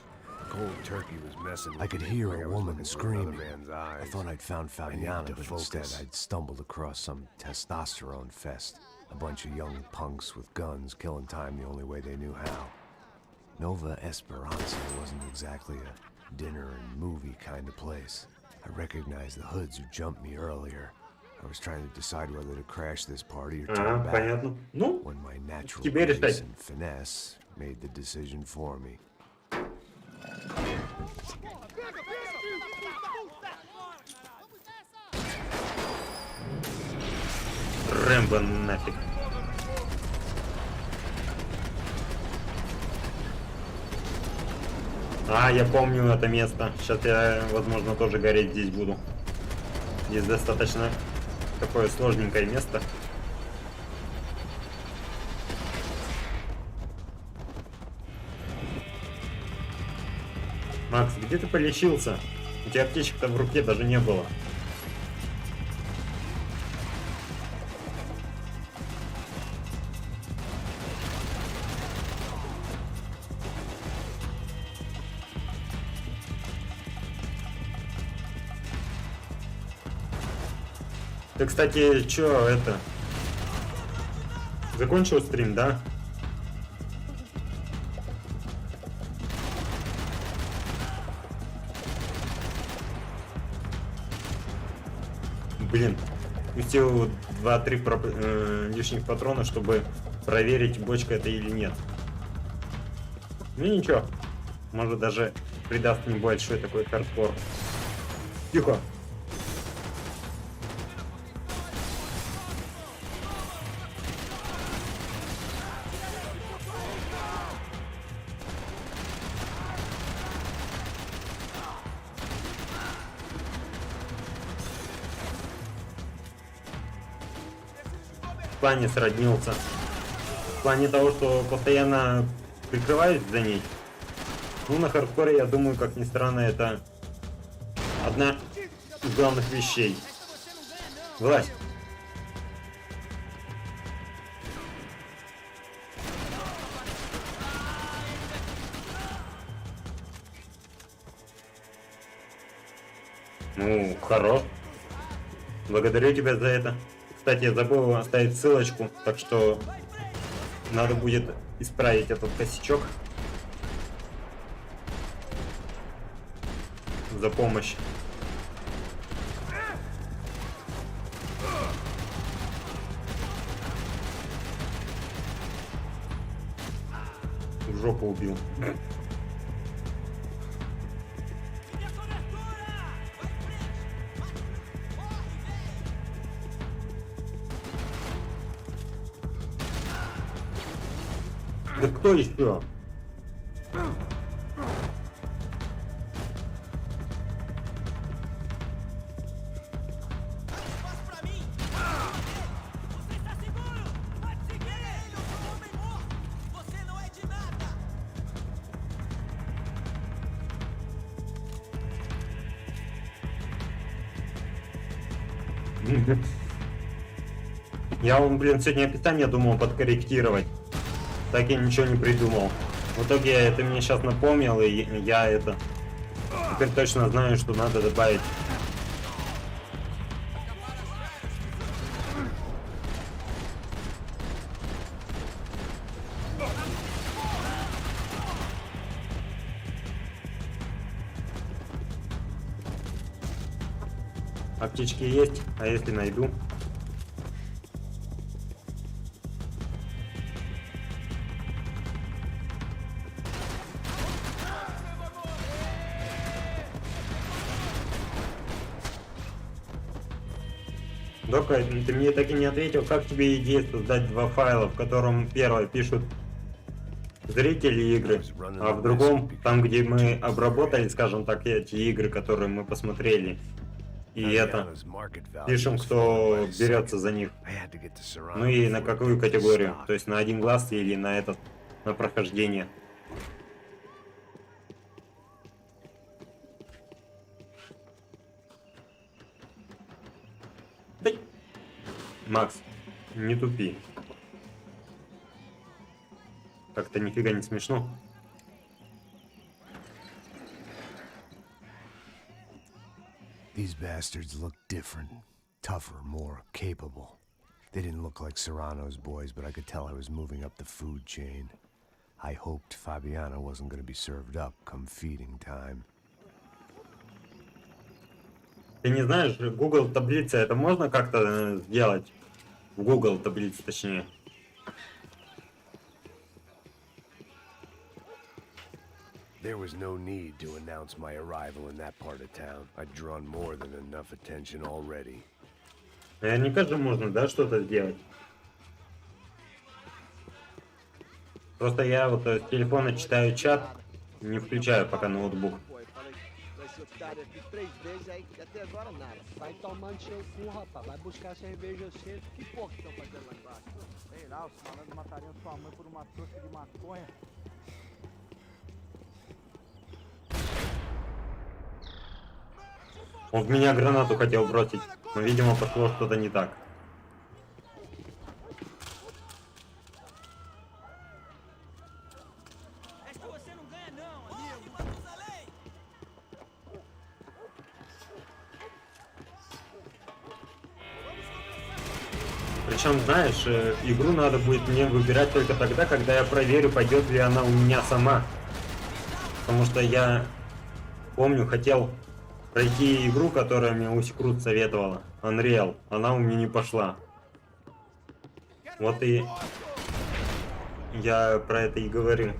Cold turkey was messing with me. I could hear a woman screaming. I thought I'd found Fabiana, but instead I'd stumbled across some testosterone fest. A bunch of young punks with guns killing time the only way they knew how. Nova Esperanza wasn't exactly a dinner and movie kind of place. I recognized the hoods who jumped me earlier. I was trying to decide whether to crash this party or turn back. Понятно. Ну, When my natural тебе grace решать. and finesse made the decision for me. Рэмбо нафиг. А, я помню это место. Сейчас я, возможно, тоже гореть здесь буду. Здесь достаточно такое сложненькое место. Макс, где ты полечился? У тебя аптечек-то в руке даже не было. Ты, кстати, чё это? Закончил стрим, да? Блин, пустил 2-3 лишних патрона, чтобы проверить, бочка это или нет. Ну ничего, может даже придаст небольшой такой хардкор. Тихо. В плане сроднился. В плане того, что постоянно прикрываюсь за ней. Ну, на хардкоре, я думаю, как ни странно, это одна из главных вещей. Власть. Ну, хорош. Благодарю тебя за это. Кстати, я забыл оставить ссылочку, так что надо будет исправить этот косячок. За помощь. В жопу убил. Да кто еще? Я блин, сегодня описание думал подкорректировать. Так я ничего не придумал. В итоге это мне сейчас напомнил, и я это... Теперь точно знаю, что надо добавить. Аптечки есть, а если найду? Дока, ты мне так и не ответил, как тебе идея создать два файла, в котором первое пишут зрители игры, а в другом, там где мы обработали, скажем так, эти игры, которые мы посмотрели, и это, пишем, кто берется за них. Ну и на какую категорию, то есть на один глаз или на этот, на прохождение. Макс, не тупи. Как-то нифига не смешно. These bastards look different, tougher, more capable. They didn't look like Serrano's boys, but I could tell I was moving up the food chain. I hoped Fabiana wasn't going to be served up come feeding time. Ты не знаешь, Google таблица, это можно как-то сделать? В Google таблице, точнее. There was no need to announce my arrival in that part of town. I'd drawn more than enough attention already. Наверняка же можно, да, что-то сделать. Просто я вот с телефона читаю чат, не включаю пока ноутбук. Aqui 3 vezes aí, até agora nada. Vai tomando seu cu, rapaz. Vai buscar cerveja cedo. Que porra que estão fazendo lá embaixo? Sei lá, os malandros matariam sua mãe por uma trouxa de maconha. Он в меня гранату хотел бросить, но, видимо, пошло что-то не так. Причем, знаешь, игру надо будет мне выбирать только тогда, когда я проверю, пойдет ли она у меня сама. Потому что я помню, хотел пройти игру, которую мне Усикрут советовала. Unreal. Она у меня не пошла. Вот и я про это и говорю.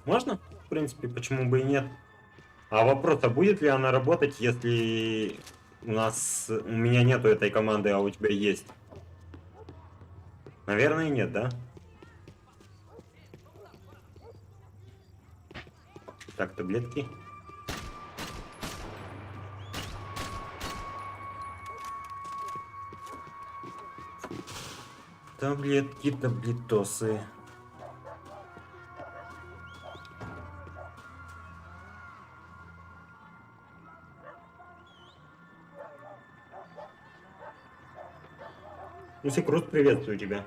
Можно? В принципе, почему бы и нет. А вопрос, а будет ли она работать, если у меня нету этой команды, а у тебя есть? Наверное, нет, да? Так, таблетки. Таблетки, таблетосы. Усикрут, приветствую тебя.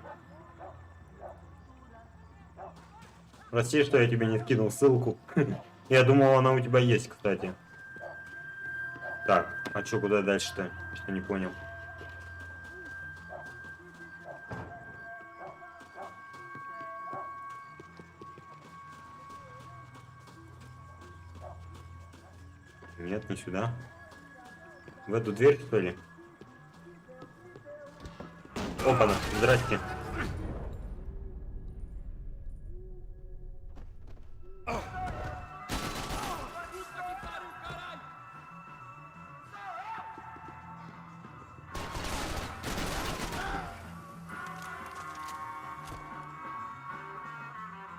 Прости, что я тебе не скинул ссылку. Я думал, она у тебя есть, кстати. Так, а чё, куда дальше-то? Что не понял. Нет, не сюда. В эту дверь, что ли? Опа-на, здрасте.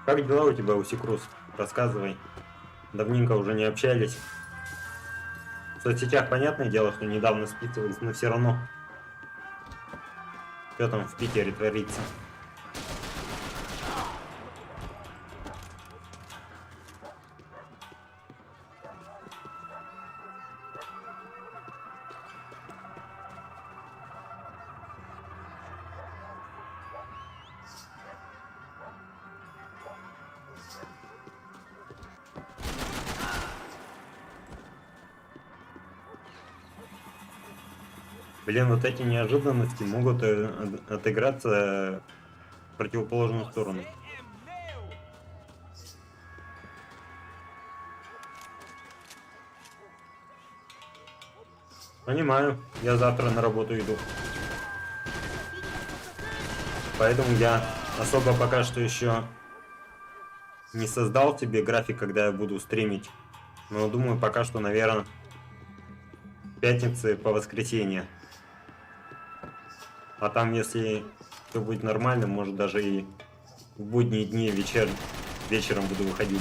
Как дела у тебя, Усикрус? Рассказывай. Давненько уже не общались. В соцсетях понятное дело, что недавно списывались, но все равно. Что там в Питере творится? Блин, вот эти неожиданности могут отыграться в противоположную сторону. Понимаю, я завтра на работу иду. Поэтому я особо пока что еще не создал себе график, когда я буду стримить. Но думаю, пока что, наверное, пятницы по воскресенье. А там, если все будет нормально, может даже и в будние дни вечером буду выходить.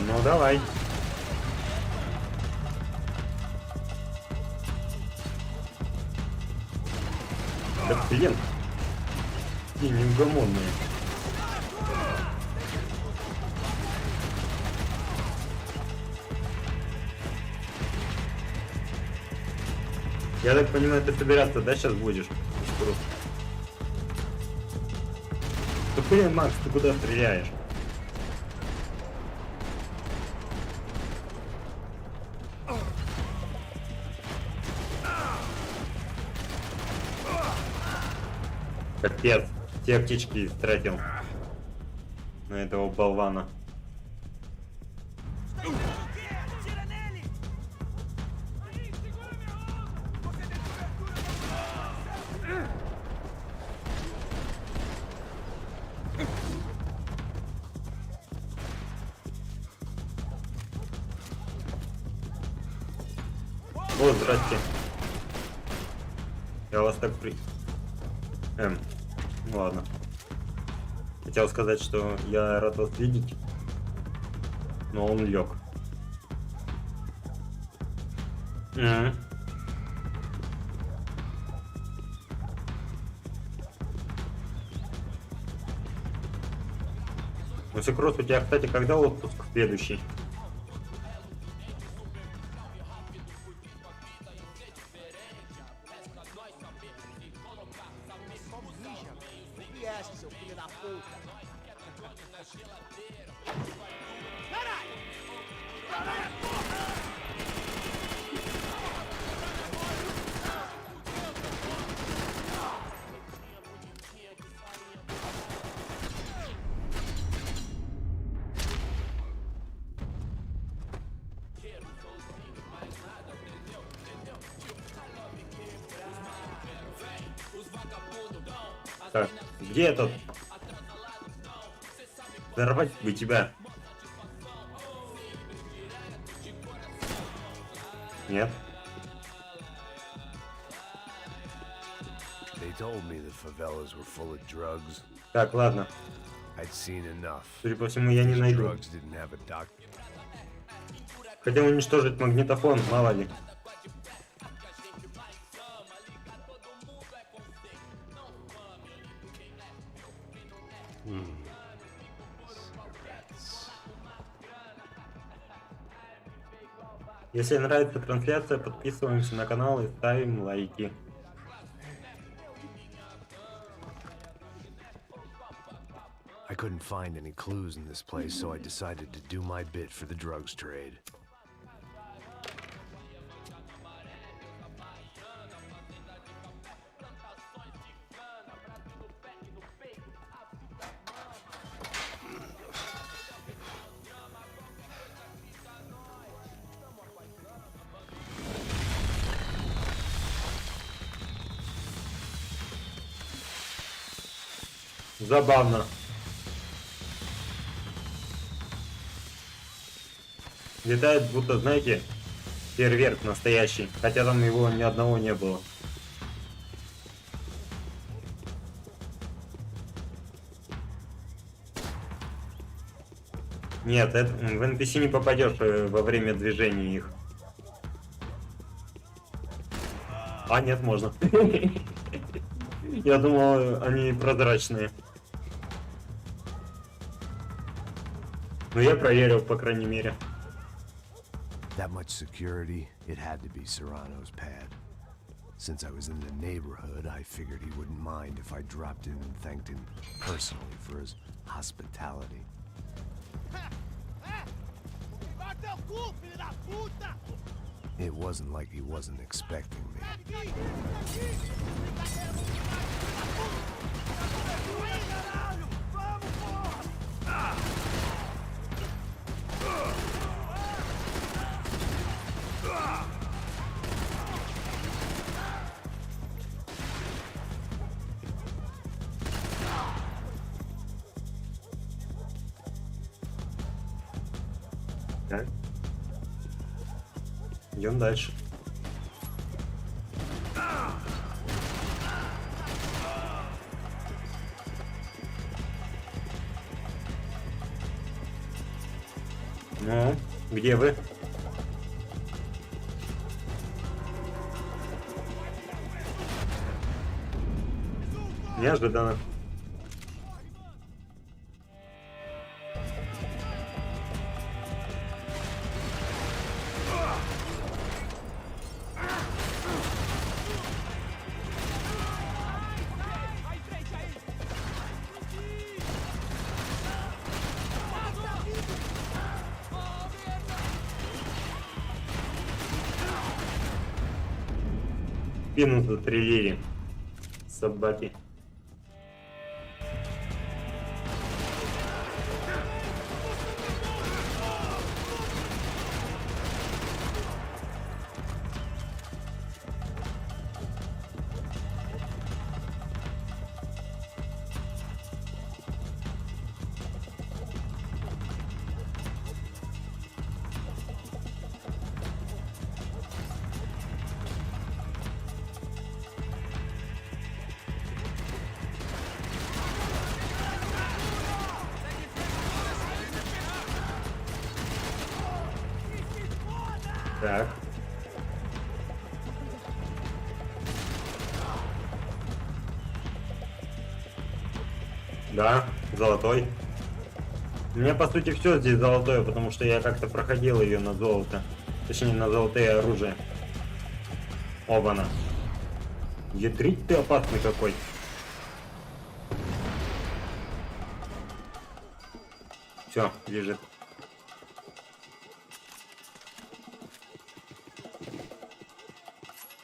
Ну давай. Да блин, какие неугомонные. Я так понимаю, ты собираться, да, сейчас будешь? Да блин, Макс, ты куда стреляешь? Капец, все аптечки истратил на этого болвана. О, здрасте. Я вас так ну ладно. Хотел сказать, что я рад вас видеть, но он лег. Ну, Секрос, у тебя, кстати, когда отпуск следующий? Так, где этот? Взорвать бы тебя. Нет. Так, ладно. Судя по всему, я не найду. Хотел уничтожить магнитофон, мало ли. Если нравится трансляция, подписываемся на канал и ставим лайки. I couldn't find any clues in this place, so I decided to do my bit for the drugs trade. Забавно. Летает, будто, знаете, фейерверк настоящий, хотя там его ни одного не было. Нет, это, в NPC не попадешь во время движения их. А, нет, можно. Я думал, они прозрачные. Но я проверил, по крайней мере. That much security, it had to be Serrano's pad. Since I was in the neighborhood, I figured he wouldn't mind if I dropped in and thanked him personally for his hospitality. It wasn't like he wasn't expecting me. Так. Идем дальше. Ну, где вы? Неожиданно. Спину застрелили собаки. Так. Да, золотой. У меня по сути все здесь золотое, потому что я как-то проходил ее на золото. Точнее, на золотые оружия. Оба-на. Ядрить ты опасный какой. Все, лежит.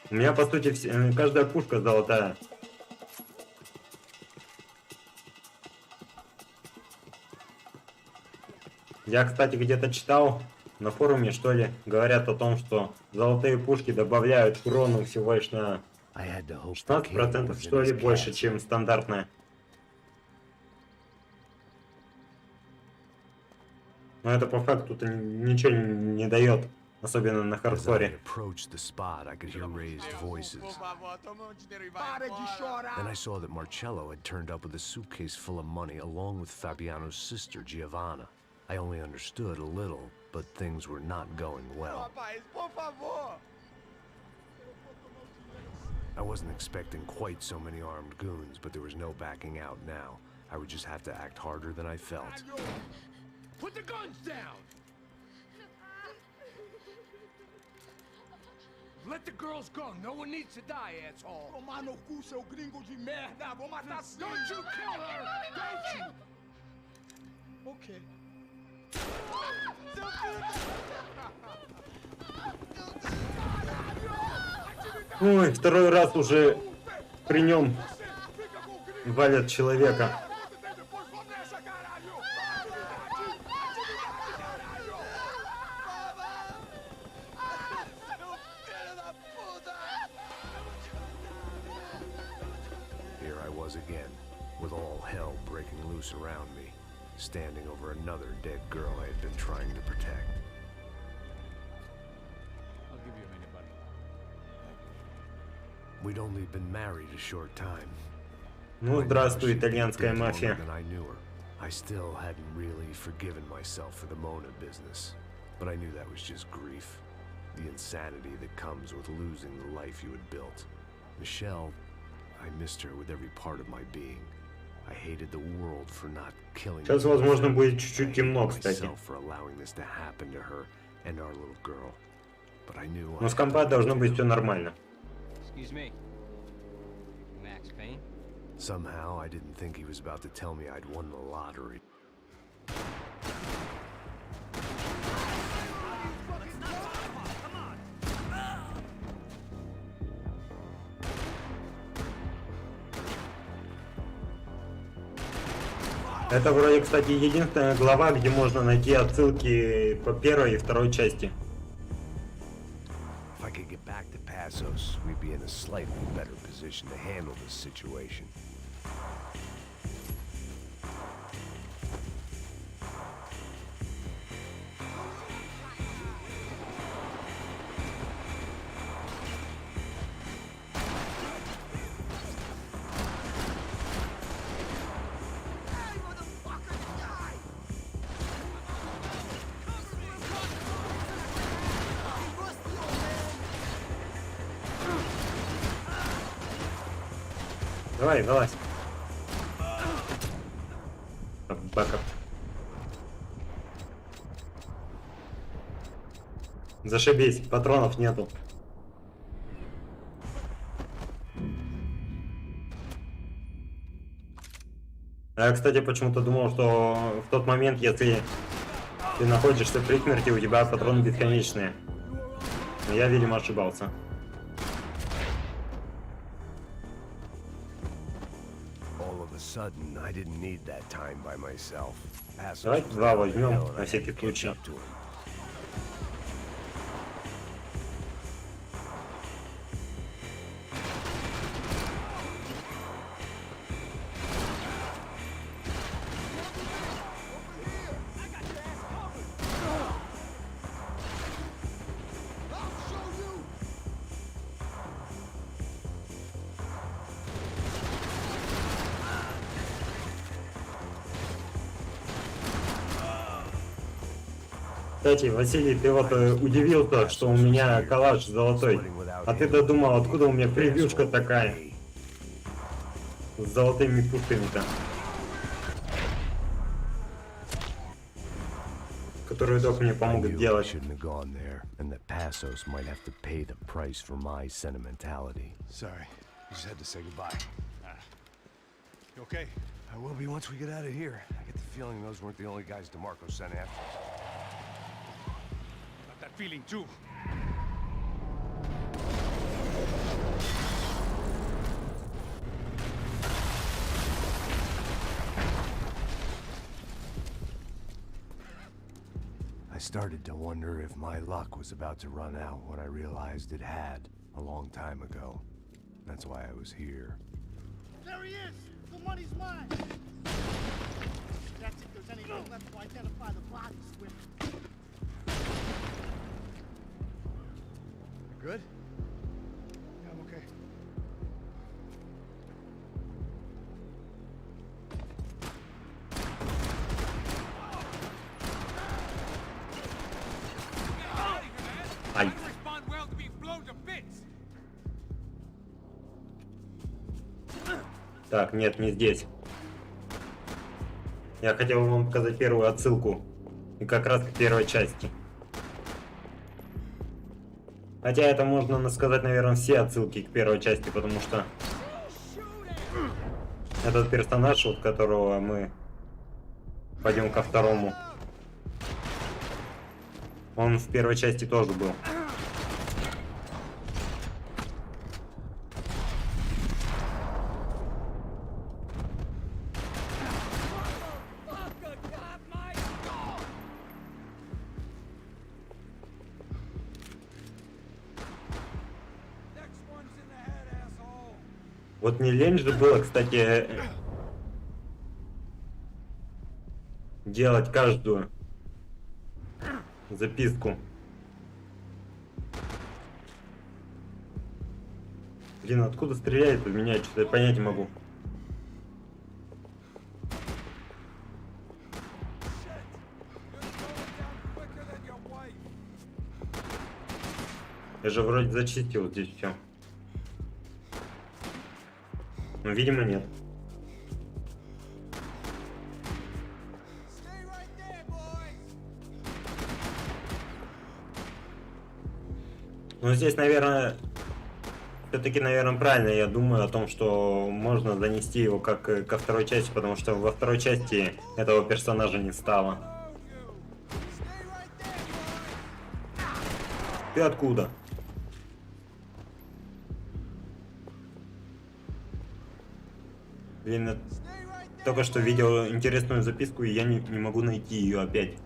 У меня по сути каждая пушка золотая. Я, кстати, где-то читал на форуме, что ли, говорят о том, что золотые пушки добавляют к урону всего лишь на 16%, что ли, больше, чем стандартная. Но это по факту-то ничего не дает, особенно на хардкоре. Then I saw that Marcello had turned up with a suitcase full of money along with Fabiano's sister, Giovanna. I only understood a little, but things were not going well. I wasn't expecting quite so many armed goons, but there was no backing out now. I would just have to act harder than I felt. Put the guns down! Let the girls go. No one needs to die, asshole. Tomar no cu, seu gringo de merda. Vou matar sim. Don't you kill her! Don't you? Okay. Ой, второй раз уже при нем валят человека. Here I was again, with all hell breaking loose around me, standing over another dead girl I had been trying to protect. I'll give you a minute, buddy. We'd only been married a short time. Ну, здравствуй, итальянская мафия. I still hadn't really forgiven myself for the Mona business, but I knew that was just grief. The insanity that comes with losing the life you had built. Michelle, I missed her with every part of my being. I hated the world for not killing her. Сейчас, возможно, будет чуть-чуть темно, кстати. For allowing this to happen to her and our little girl. But I knew Но с компа должно быть все нормально. Excuse me. Max Payne? Somehow I didn't think he was about to tell me I'd won the lottery. Это вроде, кстати, единственная глава, где можно найти отсылки по первой и второй части. If I could get back to Passos, we'd be in a slightly better position to handle this situation. Давай, вылазь. Бэкап. Зашибись, патронов нету. А я, кстати, почему-то думал, что в тот момент, если ты находишься при смерти, у тебя патроны бесконечные. Но я, видимо, ошибался. Давайте два возьмем на всякий случай. Кстати, Василий, ты вот удивился, что у меня коллаж золотой. А ты-то думал, откуда у меня превьюшка такая? С золотыми пушками-то. Которые только мне помогут делать. And that Passos might have to pay the price for my sentimentality. Sorry, just had to say goodbye. You okay? I will be once we get out of here. I get the feeling those weren't the only guys DeMarco sent after. Got that feeling too. I started to wonder if my luck was about to run out when I realized it had a long time ago. That's why I was here. There he is! The money's mine! That's if there's anything left to identify the bodies with. You good? Yeah, I'm okay. Ай. Так, нет, не здесь. Я хотел вам показать первую отсылку. И как раз к первой части. Хотя это можно сказать, наверное, все отсылки к первой части, потому что этот персонаж, от которого мы пойдем ко второму, он в первой части тоже был. Вот не лень же было, кстати, делать каждую записку. Блин, откуда стреляет в меня? Что-то я понять не могу. Я же вроде зачистил здесь все. Но, видимо, нет. Ну, здесь, наверное, все-таки, наверное, правильно я думаю о том, что можно занести его как ко второй части, потому что во второй части этого персонажа не стало. Ты откуда? Блин, я только что видел интересную записку, и я не могу найти ее опять.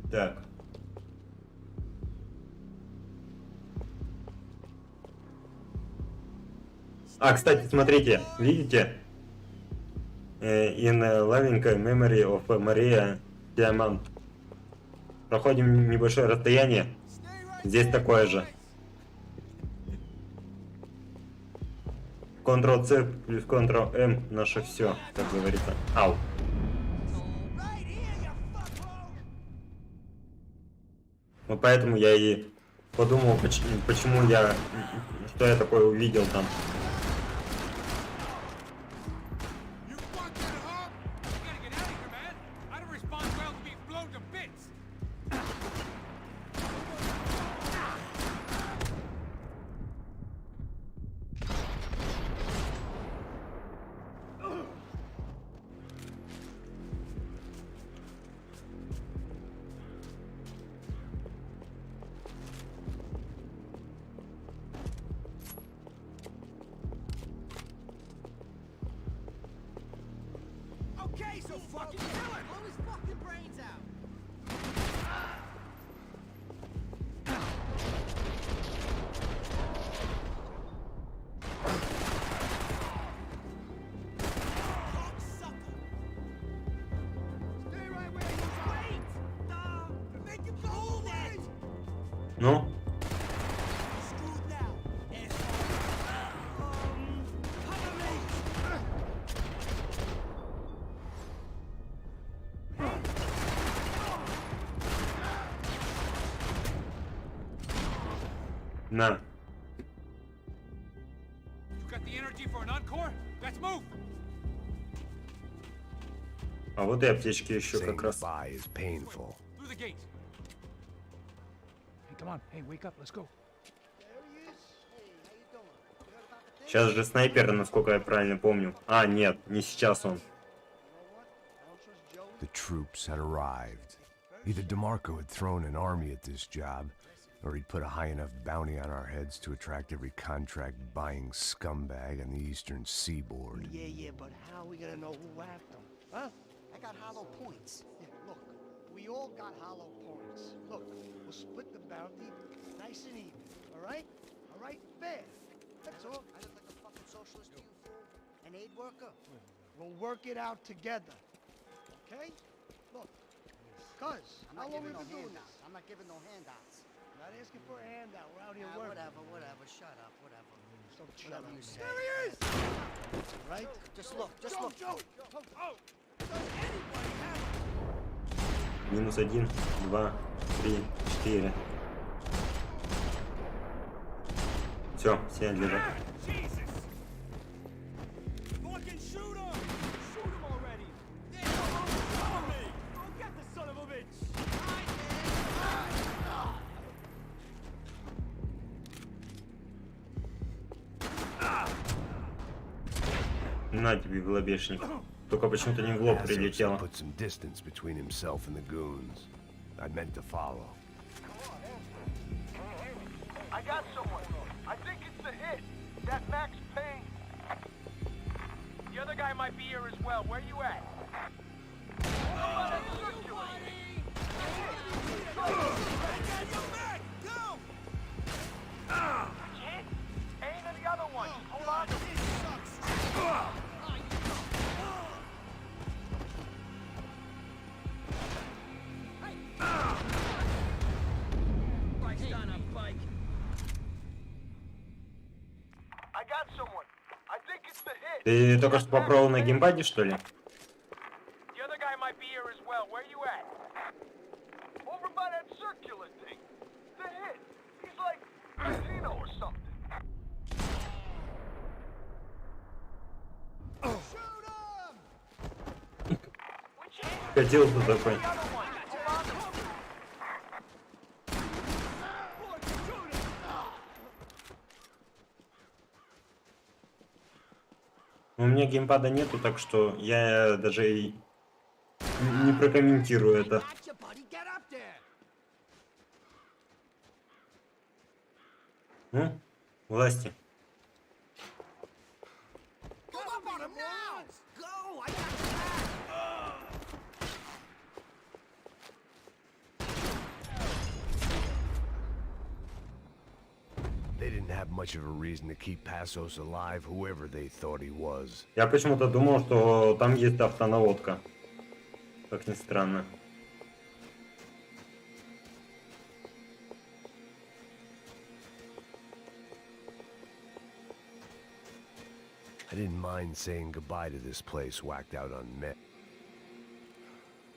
Так. А, кстати, смотрите, видите? In loving memory of Maria Diamond. Проходим небольшое расстояние. Здесь такое же. Ctrl-C плюс Ctrl-M наше все, как говорится. Ау. Ну поэтому я и подумал, почему я, что я такое увидел там. Okay, so fucking kill him! Blow his fucking brains out! Stay right where you are! Wait! Make him go away! Ну? На. А вот и аптечки еще как раз. Сейчас же снайпер, насколько я правильно помню. А, нет, не сейчас он. The troops had arrived. Either DeMarco had thrown an army at this job, or he'd put a high enough bounty on our heads to attract every contract-buying scumbag on the eastern seaboard. Yeah, but how are we gonna know who whacked them? Huh? I got hollow points. Yeah, look, we all got hollow points. Look, we'll split the bounty nice and even, all right? All right, fair. That's all. I look like a fucking socialist to you, fool? An aid worker? We'll work it out together, okay? Look, cuz, how long we been doing this? I'm not giving no handouts. Not asking for a handout. We're out here working. Whatever. Shut up, whatever. Shut up, you say. There he is! Right? Just look. Joe. Минус 1, 2, 3, 4. Все, все лежат. На тебе, голубешник. Только почему-то не в лоб прилетело. Put some distance between himself and the goons. I meant to follow. I got someone. I think it's the hit. That Max Payne. The other guy might be here as well. Where you at? Payne and the other one. Hold on. Ты только что попробовал на геймпаде, что ли? Хотел бы такой. У меня геймпада нету, так что я даже и не прокомментирую это. Ну, власти. They didn't have much of a reason to keep Passos alive, whoever they thought he was. Я почему-то думал, что там есть автонаводка. Как ни странно. I didn't mind saying goodbye to this place whacked out on Met.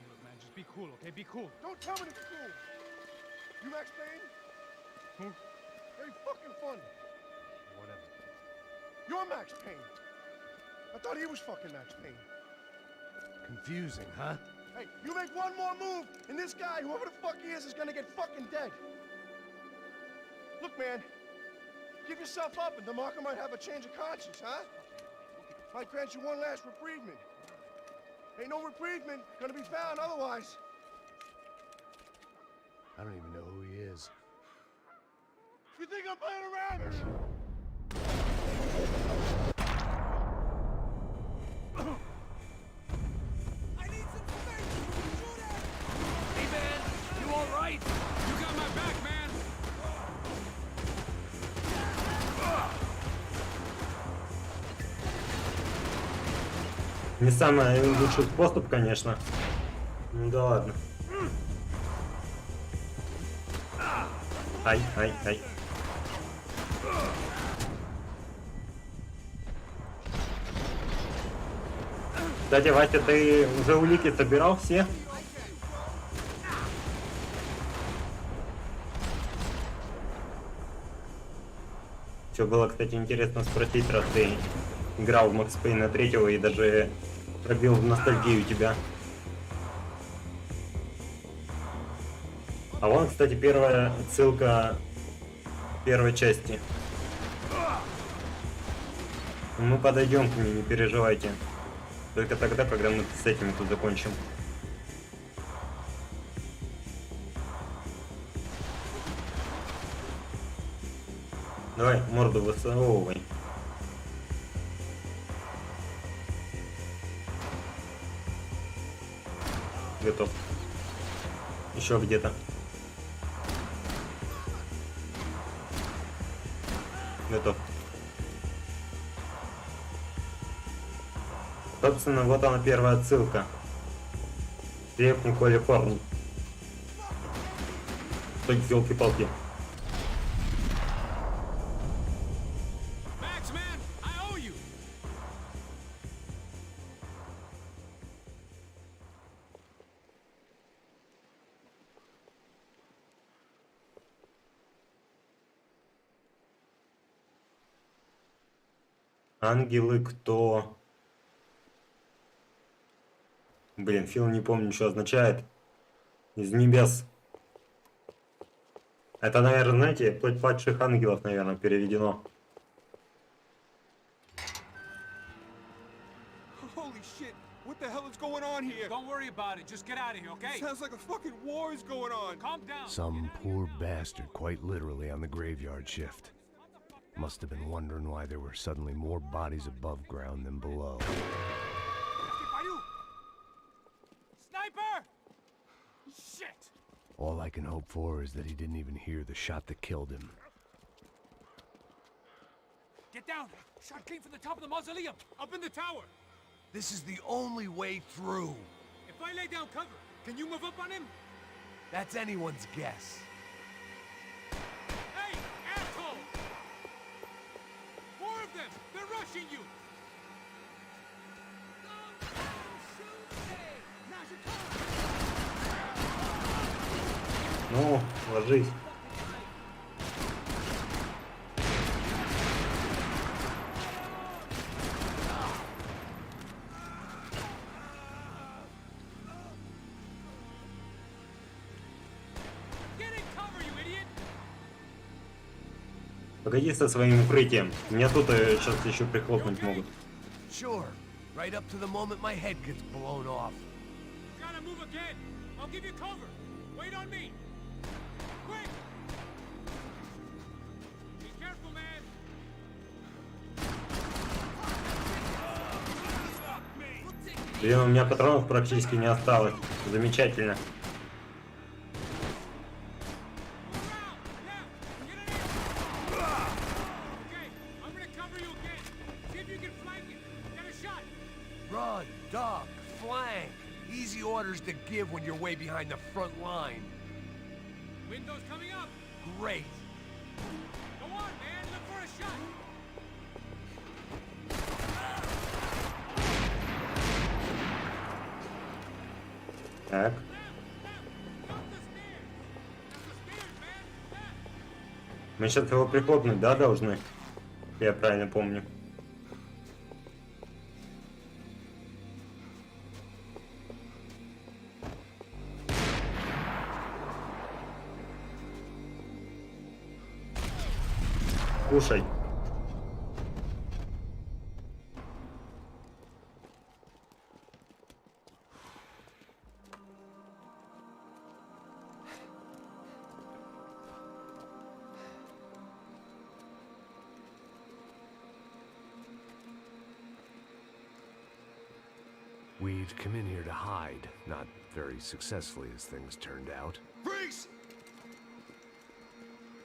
Look, man, just be cool, okay? Be cool. Don't tell me to be cool. You Max Payne? Who? Very fucking funny. Whatever. You're Max Payne. I thought he was fucking Max Payne. Confusing, huh? Hey, you make one more move, and this guy, whoever the fuck he is gonna get fucking dead. Look, man, give yourself up, and DeMarco might have a change of conscience, huh? Might grant you one last reprievement. Ain't no reprievement gonna be found otherwise. I don't even know who he is. You think I'm playing around? I need some space! Shoot it! Hey, man! You all right? You got my back, man! Не самый лучший способ, конечно. Ну да ладно. Ай. Кстати, Вася, ты уже улики собирал все? Все было, кстати, интересно спросить, раз ты играл в Макс Пейна 3 и даже пробил в ностальгию тебя. А вон, кстати, первая ссылка первой части. Мы подойдем к ней, не переживайте. Только тогда, когда мы с этим тут закончим. Давай, морду высовывай. Готов. Еще где-то. Готов. Собственно, вот она первая отсылка. Трепни Калифорнии. Так, елки-палки. Ангелы кто? Блин, Фил не помню, что означает. Из небес. Это, наверное, знаете, плоть падших ангелов, наверное, переведено. Holy shit! What the hell is going on here? Don't worry about it. Just get out of here, okay? Sounds like a fucking war is going on. Calm down. Some poor bastard quite literally on the graveyard shift. Must have been wondering why there were suddenly more bodies above ground than below. Sniper! Shit! All I can hope for is that he didn't even hear the shot that killed him. Get down! Shot came from the top of the mausoleum! Up in the tower! This is the only way through. If I lay down cover, can you move up on him? That's anyone's guess. Hey, asshole! More of them! They're rushing you! Ну, ложись. Погоди со своим укрытием. Меня тут сейчас еще прихлопнуть могут. Sure. Right up to the moment my head gets blown off. Gotta move again! I'll give you cover! Wait on me! Quick! Be careful, man! Блин, у меня патронов практически не осталось. Замечательно. Run, duck, flank. Easy orders to give when you're way behind the front line. Windows coming up! Great. Go on, man! Look for a shot! Так. Мы сейчас его прихлопнуть, да, должны? Я правильно помню. Кушай. We'd come in here to hide, not very successfully as things turned out. Freeze!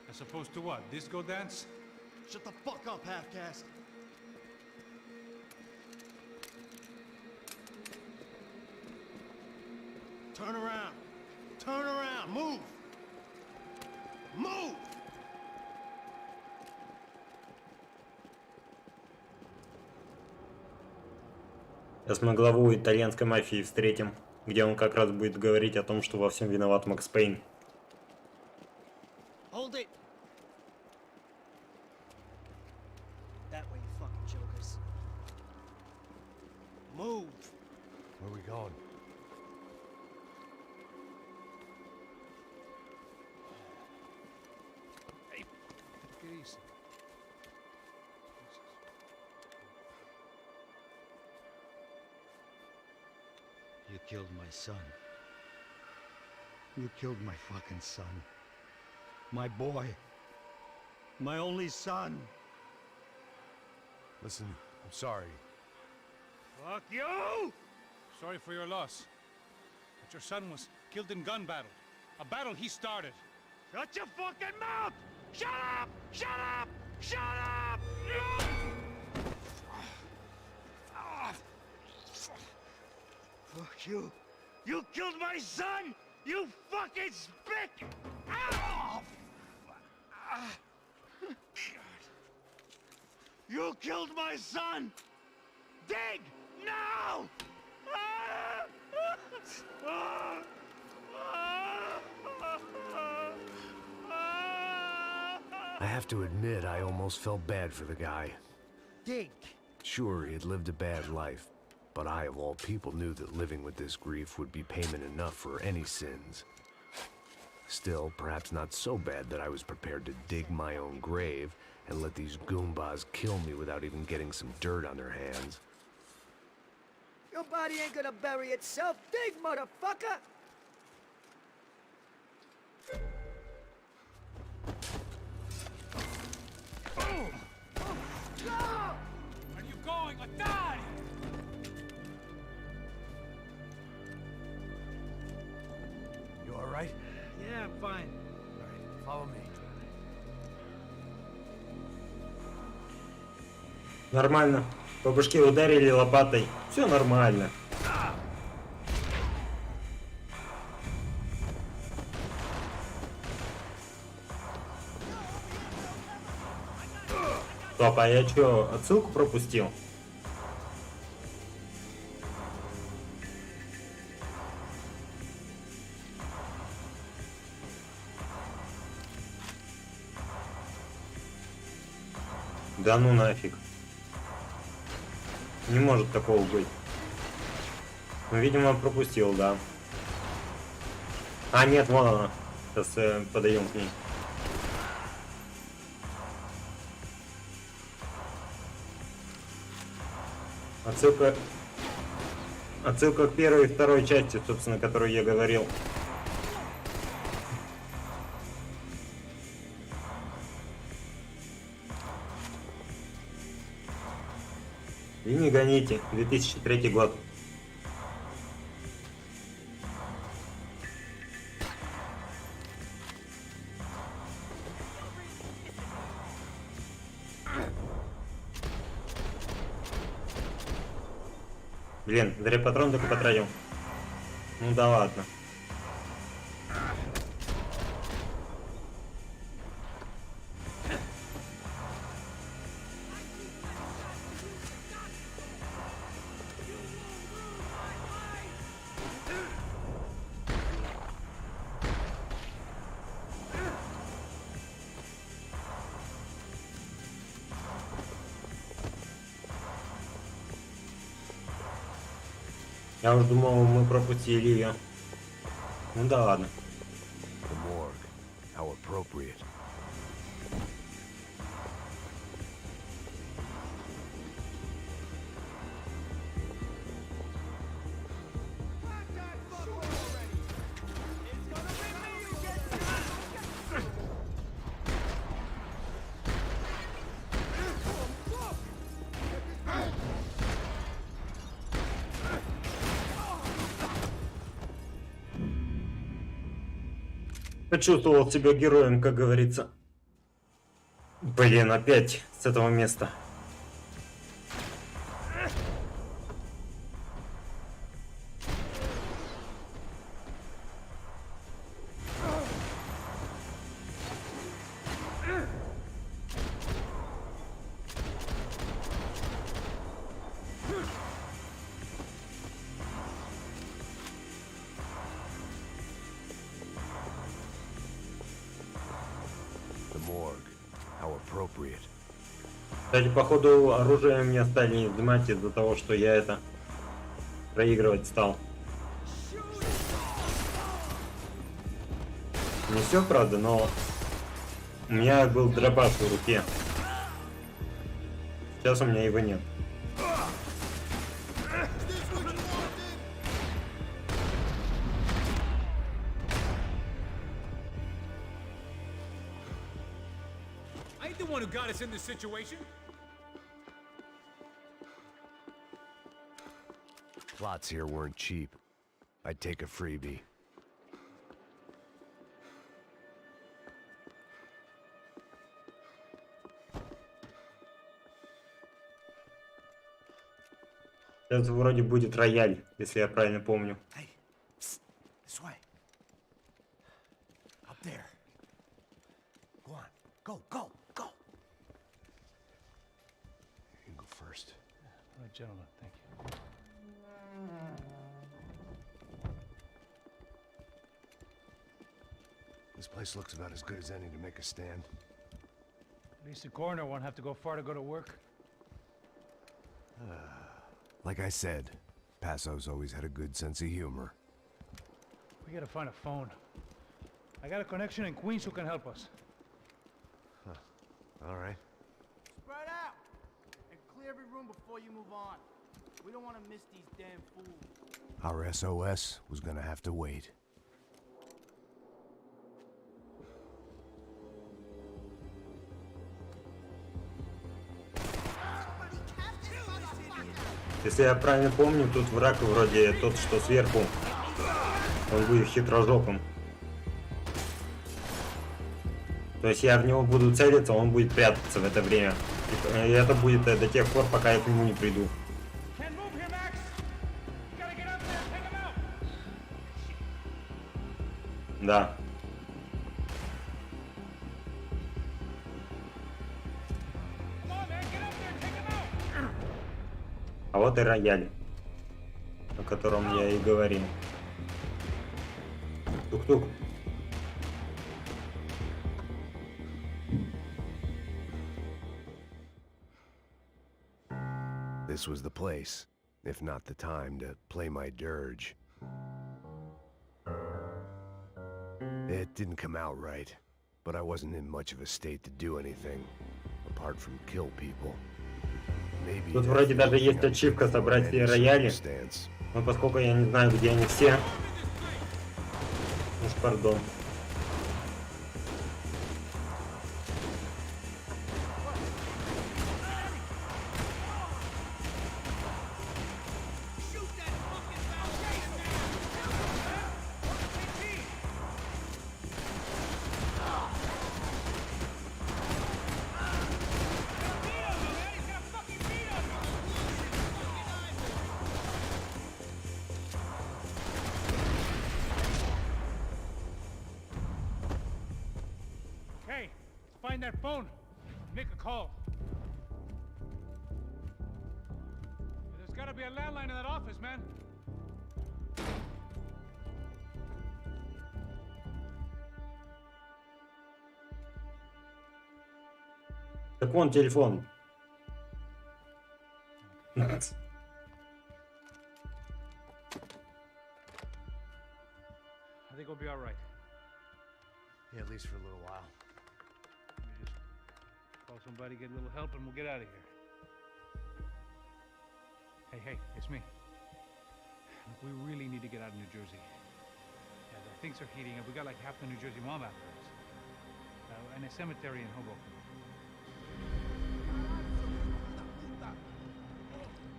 As opposed to what? Disco dance? Shut the fuck up, half-caste. Turn around. Turn around. Move. Move! Сейчас мы главу итальянской мафии встретим, где он как раз будет говорить о том, что во всем виноват Макс Пейн. Hold it. Move. Where are we going? Hey, take it easy. You killed my son. You killed my fucking son. My boy. My only son. Listen, I'm sorry. Fuck you! Sorry for your loss. But your son was killed in gun battle. A battle he started. Shut your fucking mouth! Shut up! Shut up! Shut up! Fuck you! You killed my son! You fucking spick! Ow! You killed my son! Dig! Now! I have to admit, I almost felt bad for the guy. Dig. Sure, he had lived a bad life, but I, of all people, knew that living with this grief would be payment enough for any sins. Still, perhaps not so bad that I was prepared to dig my own grave and let these goombas kill me without even getting some dirt on their hands. Your body ain't gonna bury itself. Dig, motherfucker! Where are you going? I died! You all right? Yeah, I'm fine. All right, follow me. Нормально. По башке ударили лопатой. Все нормально. Стоп, а я что, отсылку пропустил? Да ну нафиг. Не может такого быть. Ну, видимо, пропустил, да. А, нет, вон она. Сейчас подойдем к ней. Отсылка к первой и второй части, собственно, которую я говорил. И не гоните, 2003 год. Блин, зря патрон только потратил. Ну да ладно. Я уж думал, мы пропустили ее. Ну да ладно. The morgue. How appropriate. Почувствовал себя героем, как говорится. Блин, опять с этого места. Кстати, походу оружие мне стали не взимать из-за того, что я это проигрывать стал. Не все, правда, но у меня был дробаш в руке. Сейчас у меня его нет. I ain't the one who got us in this situation. Plots here weren't cheap. I'd take a freebie. Сейчас вроде будет рояль, если я правильно помню. Hey, psst, this way. Up there. Go on. Go, go, go. You can go first. All right, gentlemen, thank you. This place looks about as good as any to make a stand. At least the coroner won't have to go far to go to work. Like I said, Passo's always had a good sense of humor. We gotta find a phone. I got a connection in Queens who can help us. All right. Spread out and clear every room before you move on. We don't want to miss these damn fools. Our SOS was gonna have to wait. Если я правильно помню, тут враг вроде тот, что сверху. Он будет хитрожопым. То есть я в него буду целиться, он будет прятаться в это время. И это будет до тех пор, пока я к нему не приду. Да. А вот и рояль, о котором я и говорил. Тук-тук. This was the place, if not the time, to play my dirge. It didn't come out right, but I wasn't in much of a state to do anything, apart from kill people. Тут вроде даже есть ачивка собрать все рояли, но поскольку я не знаю, где они все, уж пардон. Hey, find that phone. Make a call. There's gotta be a landline in that office, man. Так вон телефон. I think we'll be all right. Yeah, at least for a little while. Let me just call somebody, get a little help, and we'll get out of here. Hey, it's me. Look, we really need to get out of New Jersey. Yeah, things are heating up. We got like half the New Jersey mob after us. And a cemetery in Hoboken.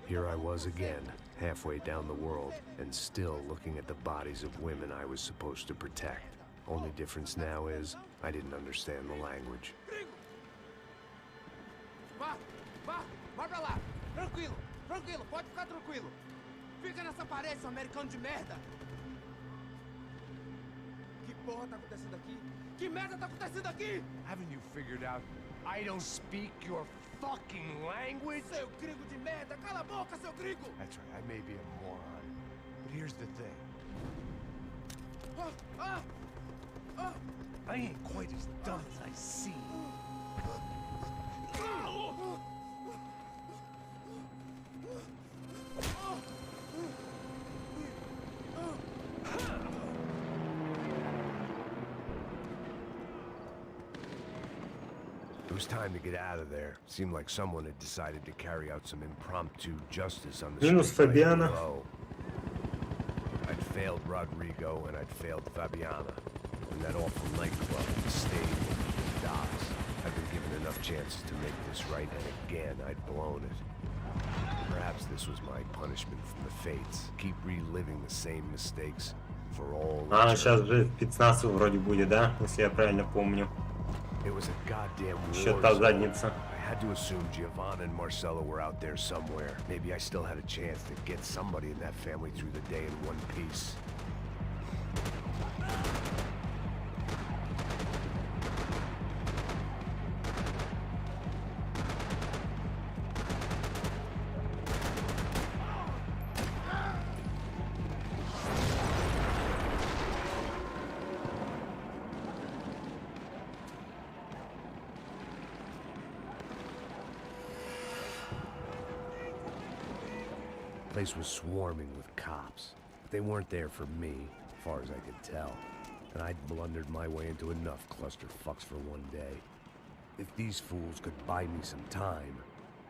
Here I was again, halfway down the world, and still looking at the bodies of women I was supposed to protect. Only difference now is, I didn't understand the language. Vai pra lá. Tranquilo, pode ficar tranquilo. Fica nessa parede, seu americano de merda. Que porra tá acontecendo aqui? Que merda tá acontecendo aqui? Haven't you figured out I don't speak your fucking language? Seu gringo de merda, cala a boca, seu gringo! That's right, I may be a moron, but here's the thing. I ain't quite as dumb as I seem. was time to get out of there. Seemed like someone had decided to carry out some impromptu justice on the Минус street light Фабиана. below. I'd failed Rodrigo and I'd failed Fabiana. And that awful nightclub, the stage, the docks. I've been given enough chances to make this right, and again I'd blown it. Perhaps this was my punishment from the fates. Keep reliving the same mistakes for all А, eternity. сейчас же спецназ вроде будет, да? Если я правильно помню. It was a goddamn Еще war та zone. задница. I had to assume Giovanna and Marcella were out there somewhere. Maybe I still had a chance to get somebody in that family through the day in one piece. The place was swarming with cops, but they weren't there for me, as far as I could tell. And I'd blundered my way into enough clusterfucks for one day. If these fools could buy me some time,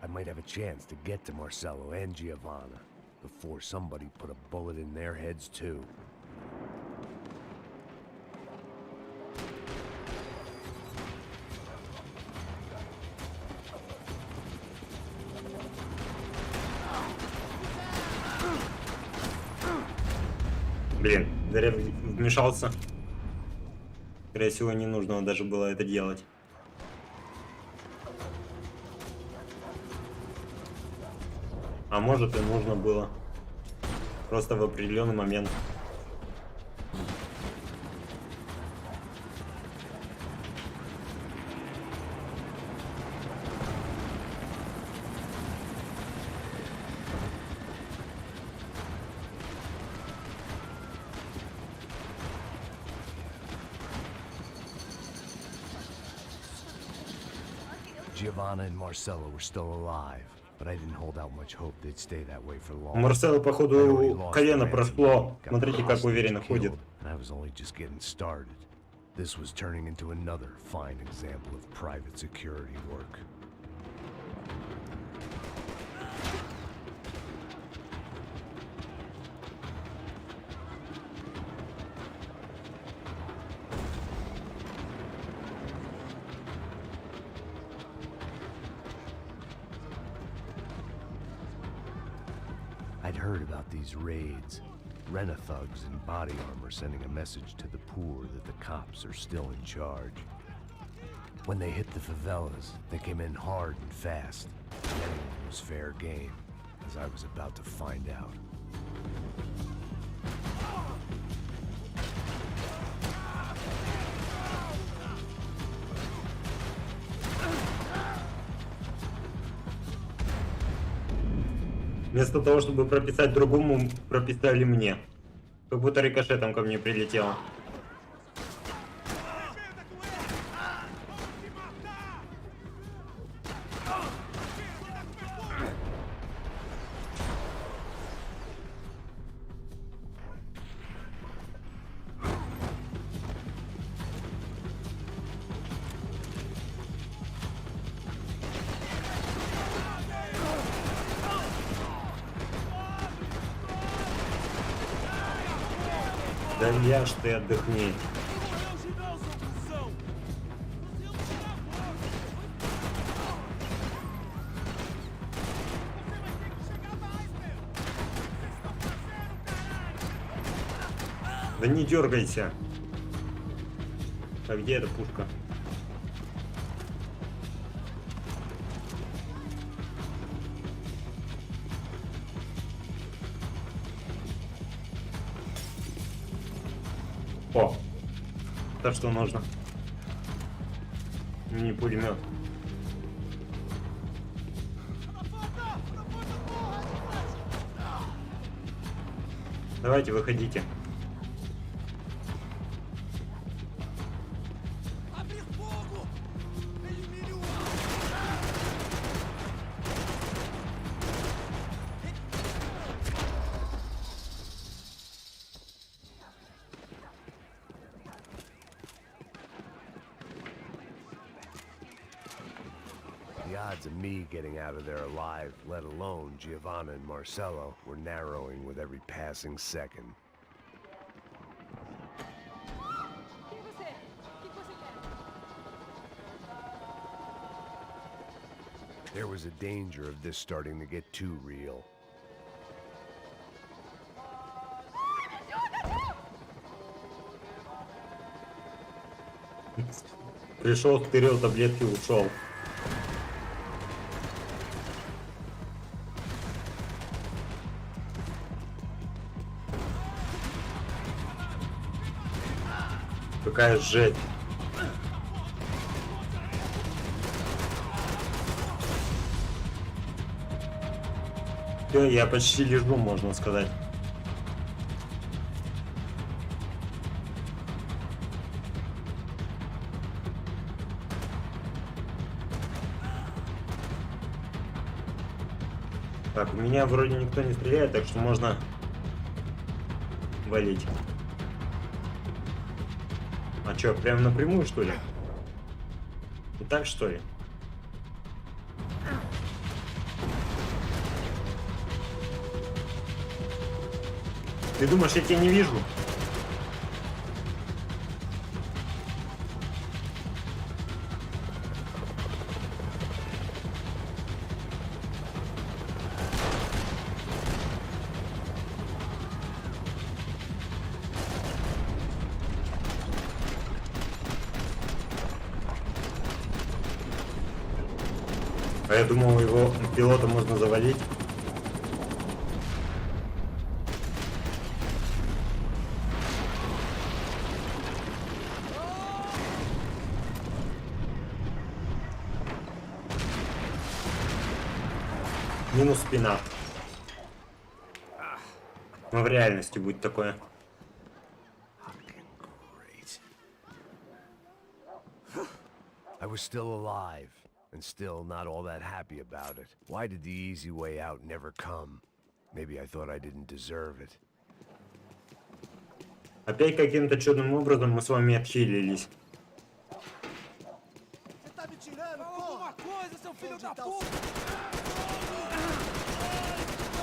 I might have a chance to get to Marcello and Giovanna before somebody put a bullet in their heads too. Блин, зря вмешался. Скорее всего, не нужно даже было это делать. А может и нужно было. Просто в определенный момент. Giovanna and Marcello were still alive, but I didn't hold out much hope they'd stay that way for long. Марсело, походу, колено прошло. Смотрите, как уверенно ходит. And I was only just getting started. This was turning into another fine example of private security work. I'd heard about these raids. Rent-a-thugs in body armor sending a message to the poor that the cops are still in charge. When they hit the favelas, they came in hard and fast. And anyone was fair game, as I was about to find out. Вместо того, чтобы прописать другому, прописали мне. Как будто рикошетом ко мне прилетело. Да ляжь ты, отдохни. Да не дергайся. А где эта пушка? О, то, что нужно. Мини-пулемет. Давайте, выходите. The odds of me getting out of there alive, let alone Giovanna and Marcello, were narrowing with every passing second. There was a danger of this starting to get too real. Пришел, стырил таблетки, ушел. Какая жесть. Все, я почти лежу, можно сказать. Так, у меня вроде никто не стреляет, так что можно валить. А чё, прям напрямую, что ли? И так, что ли? Ты думаешь, я тебя не вижу? А я думал, его пилота можно завалить. Минус спина. Но в реальности будет такое. I was still alive, and still not all that happy about it. Why did the easy way out never come? Maybe I thought I didn't deserve it. Опять каким-то чудным образом мы с вами отхилились.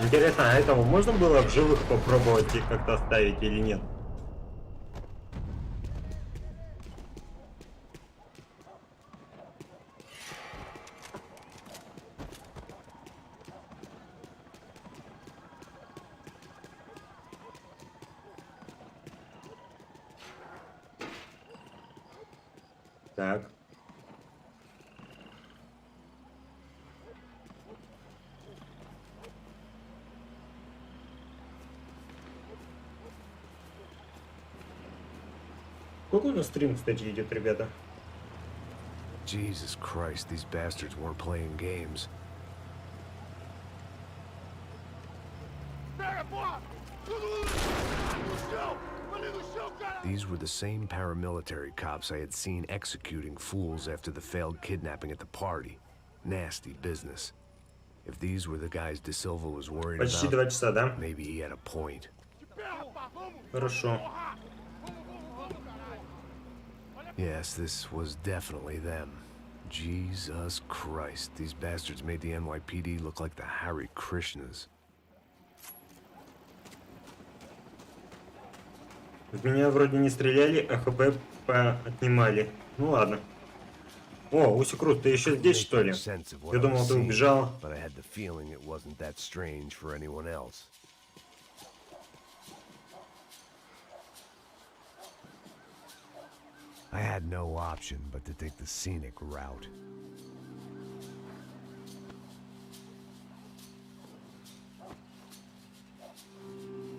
Интересно, а этого можно было в живых попробовать их как-то оставить или нет? Так. Сколько у нас стрим, кстати, идет, ребята? Jesus Christ, these bastards weren't playing games. These were the same paramilitary cops I had seen executing fools after the failed kidnapping at the party. Nasty business. If these were the guys De Silva was worried Почти 2 часа, да? about, maybe he had a point. Хорошо. Yes, this was definitely them. Jesus Christ, these bastards made the NYPD look like the Hare Krishnas. В меня вроде не стреляли, а ХП отнимали. Ну ладно. О, Усикрут, ты еще здесь, что ли? Я думал, ты убежал. I had no option but to take the scenic route.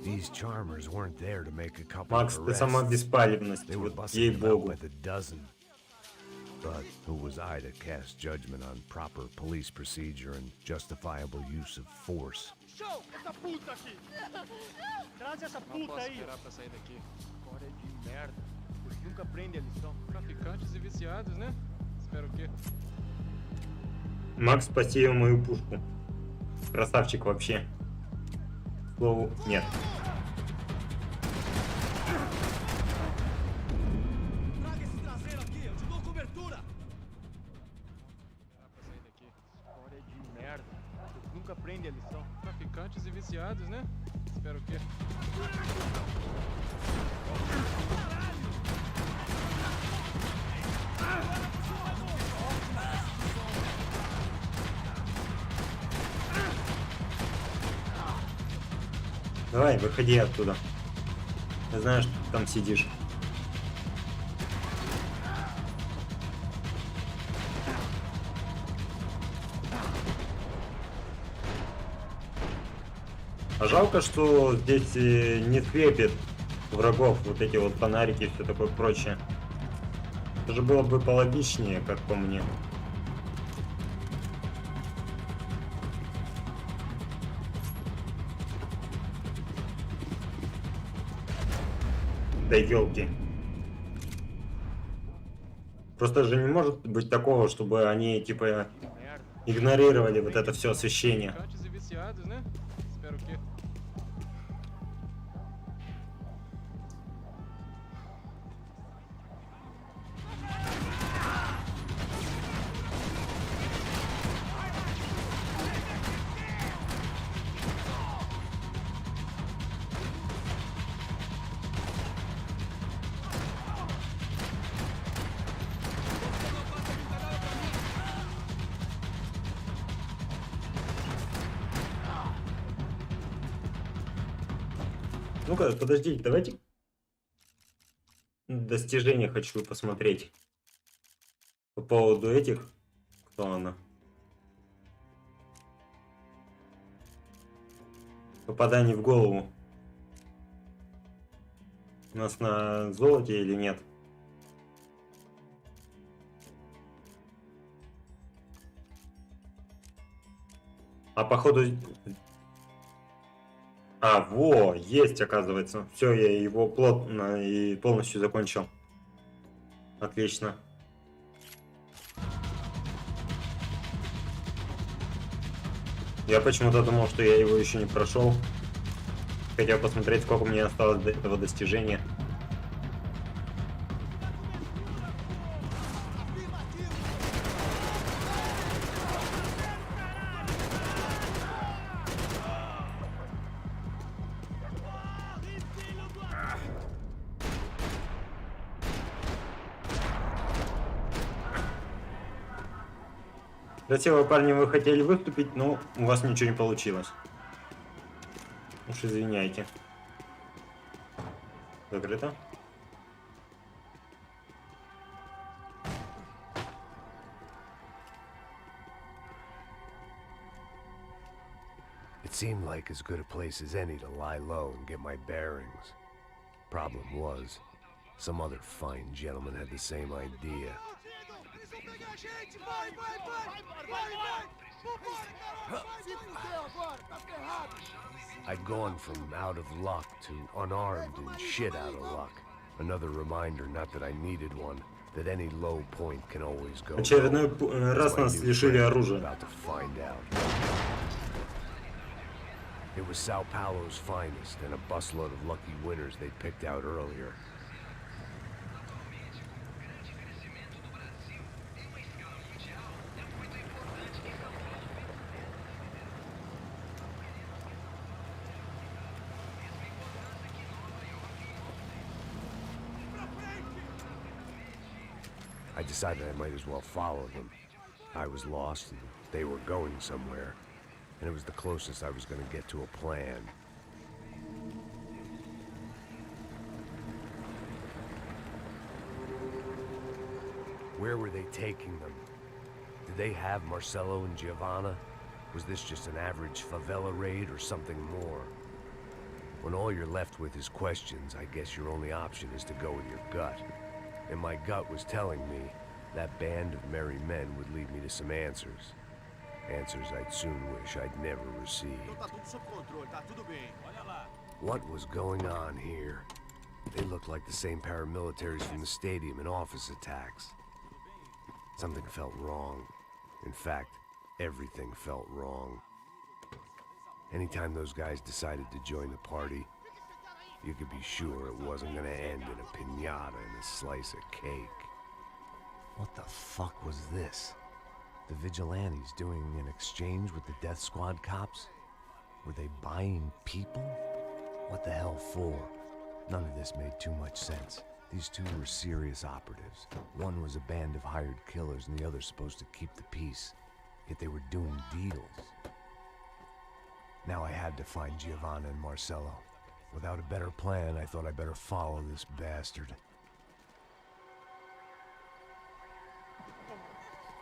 These charmers weren't there to make a couple Макс, of ты сама arrests. беспалевность, They were вот busting them out ей-богу. by the dozen. But who was I to cast judgment on proper police procedure and justifiable use of force? Show! Essa puta aqui! Traz essa puta aí! Esperar pra sair daqui. História de merda. Eles nunca aprendem a lição. Traficantes e viciados, né? Espero o quê? Макс, спаси мою пушку. Красавчик вообще. К слову, нет. Eles são traficantes e viciados, né? Espero que... Давай, выходи оттуда. Я знаю, что ты там сидишь. А жалко, что здесь не крепит врагов, вот эти вот фонарики и все такое прочее. Это же было бы пологичнее, как по мне. Да елки. Просто же не может быть такого, чтобы они типа игнорировали вот это все освещение. Traficantes e viciados, né? Espero que... Ну-ка, подождите, давайте достижения хочу посмотреть по поводу этих. Кто она? Попадание в голову. У нас на золоте или нет? А походу... А, во, есть, оказывается. Все, я его плотно и полностью закончил. Отлично. Я почему-то думал, что я его еще не прошел. Хотел посмотреть, сколько мне осталось до этого достижения. Красиво, парни, вы хотели выступить, но у вас ничего не получилось. Уж извиняйте. Закрыто. It seemed like as good a place as any to lie low and get my bearings. Problem was, some other fine gentleman had the same idea. I'd gone from out of luck to unarmed and shit out of luck. Another reminder, not that I needed one, that any low point can always go. Очередной раз нас лишили оружия. About to find out. It was Sao Paulo's finest and a busload of lucky winners they'd picked out earlier. I decided I might as well follow them. I was lost and they were going somewhere, and it was the closest I was going to get to a plan. Where were they taking them? Did they have Marcelo and Giovanna? Was this just an average favela raid or something more? When all you're left with is questions, I guess your only option is to go with your gut. And my gut was telling me that band of merry men would lead me to some answers. Answers I'd soon wish I'd never received. What was going on here? They looked like the same paramilitaries from the stadium in office attacks. Something felt wrong. In fact, everything felt wrong. Anytime those guys decided to join the party, you could be sure it wasn't gonna end in a piñata and a slice of cake. What the fuck was this? The vigilantes doing an exchange with the death squad cops? Were they buying people? What the hell for? None of this made too much sense. These two were serious operatives. One was a band of hired killers and the other supposed to keep the peace. Yet they were doing deals. Now I had to find Giovanna and Marcello. Without a better plan, I thought I better follow this bastard.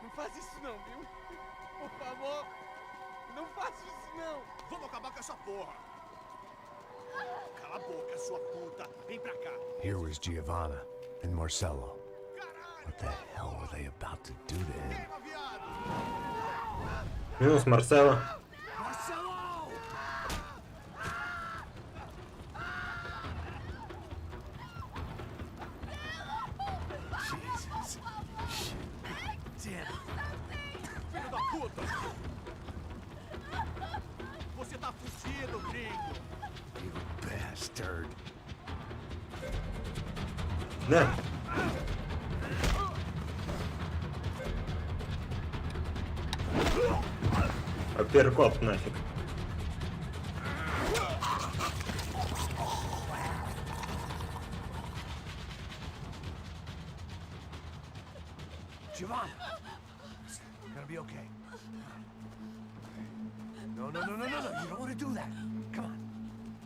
Não faz isso não, viu? Por favor, não faça isso não. Vamos acabar com essa porra. Cala a boca, sua puta. Vem pra cá. Here was Giovanna and Marcello. What the hell were they about to do to him? Минус Марсело. Jesus. Damn it. Filho da puta. Você tá fudido, gringo. You bastard. Да. Апперкот нафиг. Giovanna! It's gonna be okay. No. You don't want to do that. Come on. Go.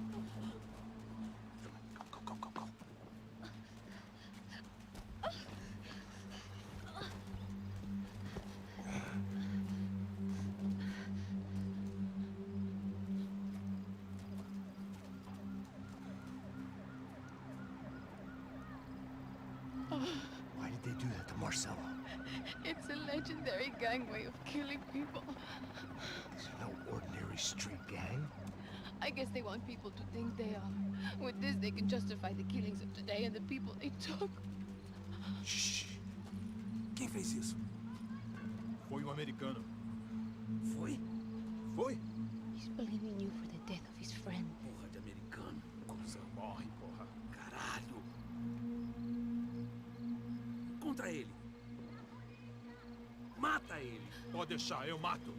Why did they do that to Marcello? It's a legendary gang way of killing people. These are no ordinary street gang. I guess they want people to think they are. With this, they can justify the killings of today and the people they took. Shh. Quem fez isso? Foi um americano. Foi? He's blaming you for the death of his friend. Porra de americano. Coisa morre, porra. Caralho. Contra ele. Mata ele. Pode deixar, eu mato.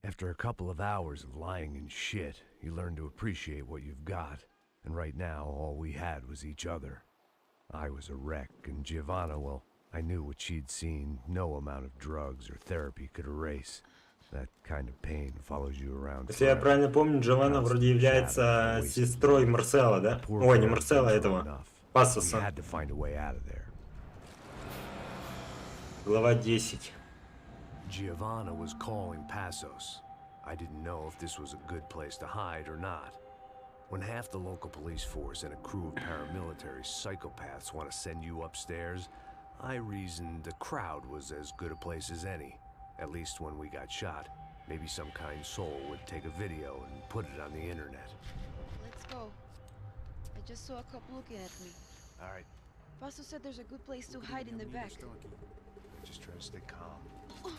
After a couple of hours of lying and shit, you learn to appreciate what you've got. And right now, all we had was each other. I was a wreck, and Giovanna, well, I knew what she'd seen no amount of drugs or therapy could erase. That kind of pain follows you around. Если я правильно помню, Джованна вроде является сестрой Марсела, да? Ой, не Марсела, этого. Пасоса. Глава 10. Giovanna was calling Passos. I didn't know if this was a good place to hide or not. When half the local police force and a crew of paramilitary psychopaths want to send you upstairs, I reasoned the crowd was as good a place as any. At least when we got shot, maybe some kind soul would take a video and put it on the internet. Let's go. I just saw a couple looking at me. All right. Paso said there's a good place to hide in the back. Just try to stay calm.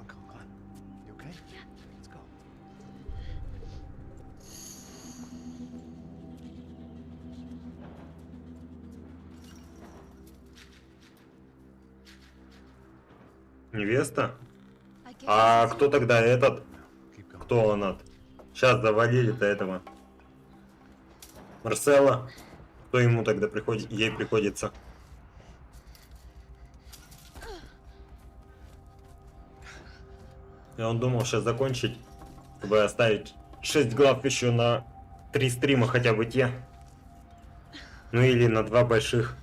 Come on. You okay? Yeah. Let's go. Невеста? А кто тогда этот? Кто он от? Сейчас завалили-то этого. Марсело. Кто ему тогда приходит? Ей приходится. И он думал сейчас закончить, чтобы оставить 6 глав еще на 3 стрима хотя бы те. Ну или на 2 больших.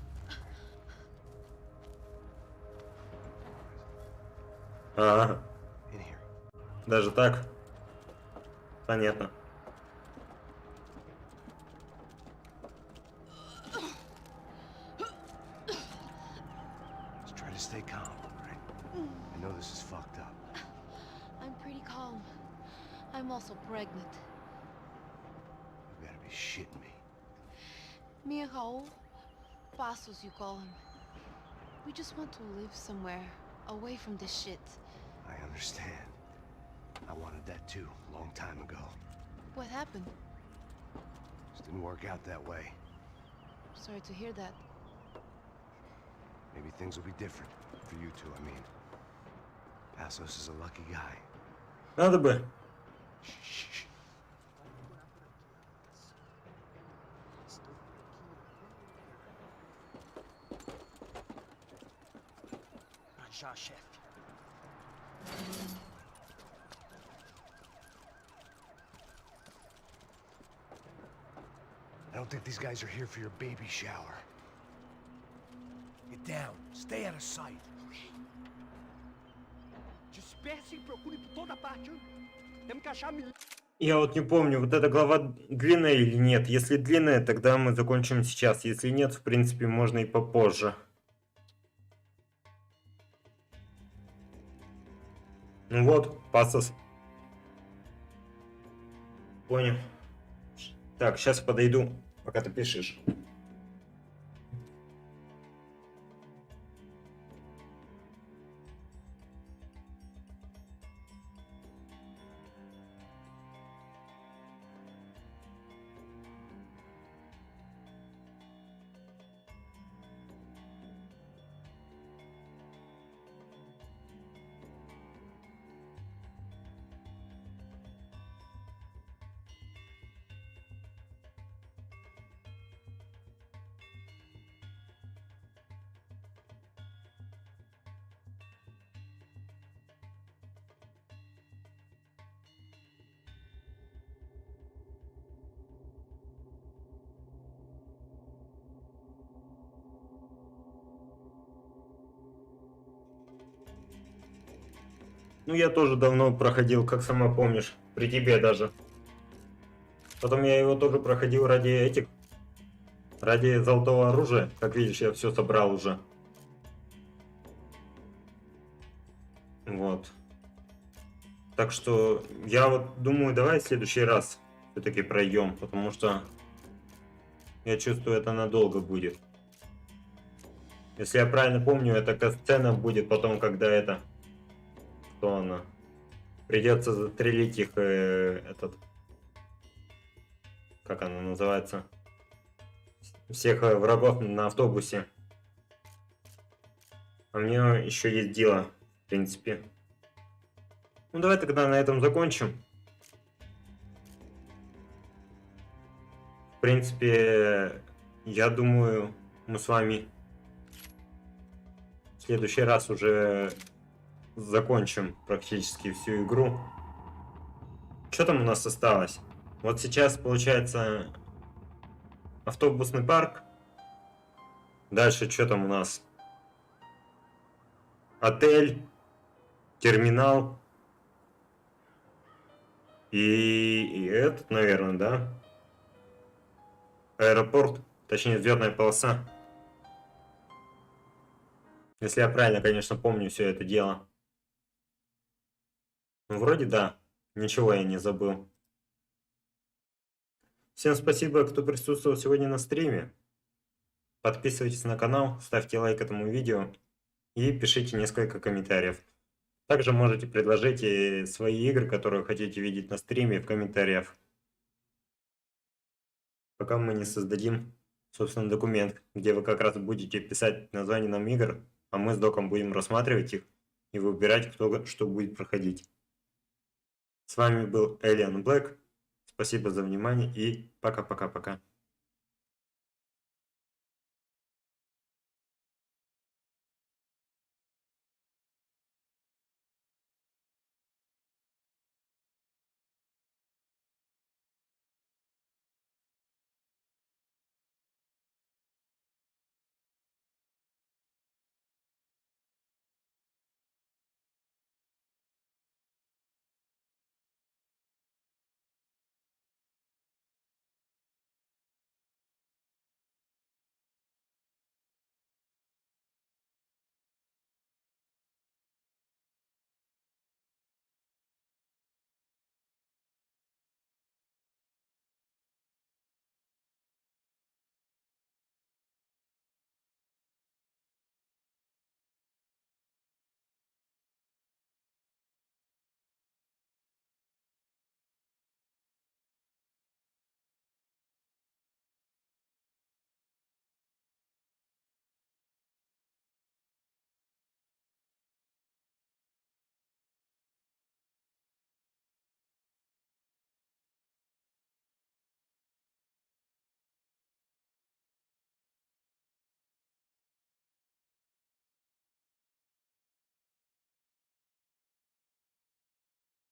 Ага. Даже так? Понятно. stay calm, all right? I know this is fucked up. I'm pretty calm. I'm also pregnant. You gotta be shitting me. Me and Raul, Passos you call him. We just want to live somewhere, away from this shit. I understand. I wanted that too, a long time ago. What happened? Just didn't work out that way. Sorry to hear that. Maybe things will be different. For you two, I mean. Passos is a lucky guy. Надо бы. Já, chefe. I don't think these guys are here for your baby shower. Get down. Stay out of sight. Disperse e procure por toda parte. Temos que achar... Я вот не помню, вот эта глава длинная или нет. Если длинная, тогда мы закончим сейчас. Если нет, в принципе, можно и попозже. Ну вот, Пасос. Понял. Так, сейчас подойду, пока ты пишешь. Ну, я тоже давно проходил, как сама помнишь, при тебе даже. Потом я его тоже проходил ради золотого оружия. Как видишь, я все собрал уже. Вот. Так что я вот думаю, давай в следующий раз все-таки пройдем, потому что я чувствую, это надолго будет. Если я правильно помню, эта сцена будет потом, когда это... Что она? Придется застрелить их, как она называется? Всех врагов на автобусе. А мне еще есть дело, в принципе. Ну давай тогда на этом закончим. В принципе, я думаю, мы с вами в следующий раз уже закончим практически всю игру. Что там у нас осталось? Вот сейчас получается автобусный парк. Дальше что там у нас? Отель, терминал и этот, наверное, да? Аэропорт, точнее взлетная полоса. Если я правильно, конечно, помню все это дело. Ну, вроде да, ничего я не забыл. Всем спасибо, кто присутствовал сегодня на стриме. Подписывайтесь на канал, ставьте лайк этому видео и пишите несколько комментариев. Также можете предложить свои игры, которые хотите видеть на стриме, в комментариях. Пока мы не создадим, собственно, документ, где вы как раз будете писать название нам игр, а мы с доком будем рассматривать их и выбирать, кто что будет проходить. С вами был Alien Black. Спасибо за внимание и пока-пока-пока.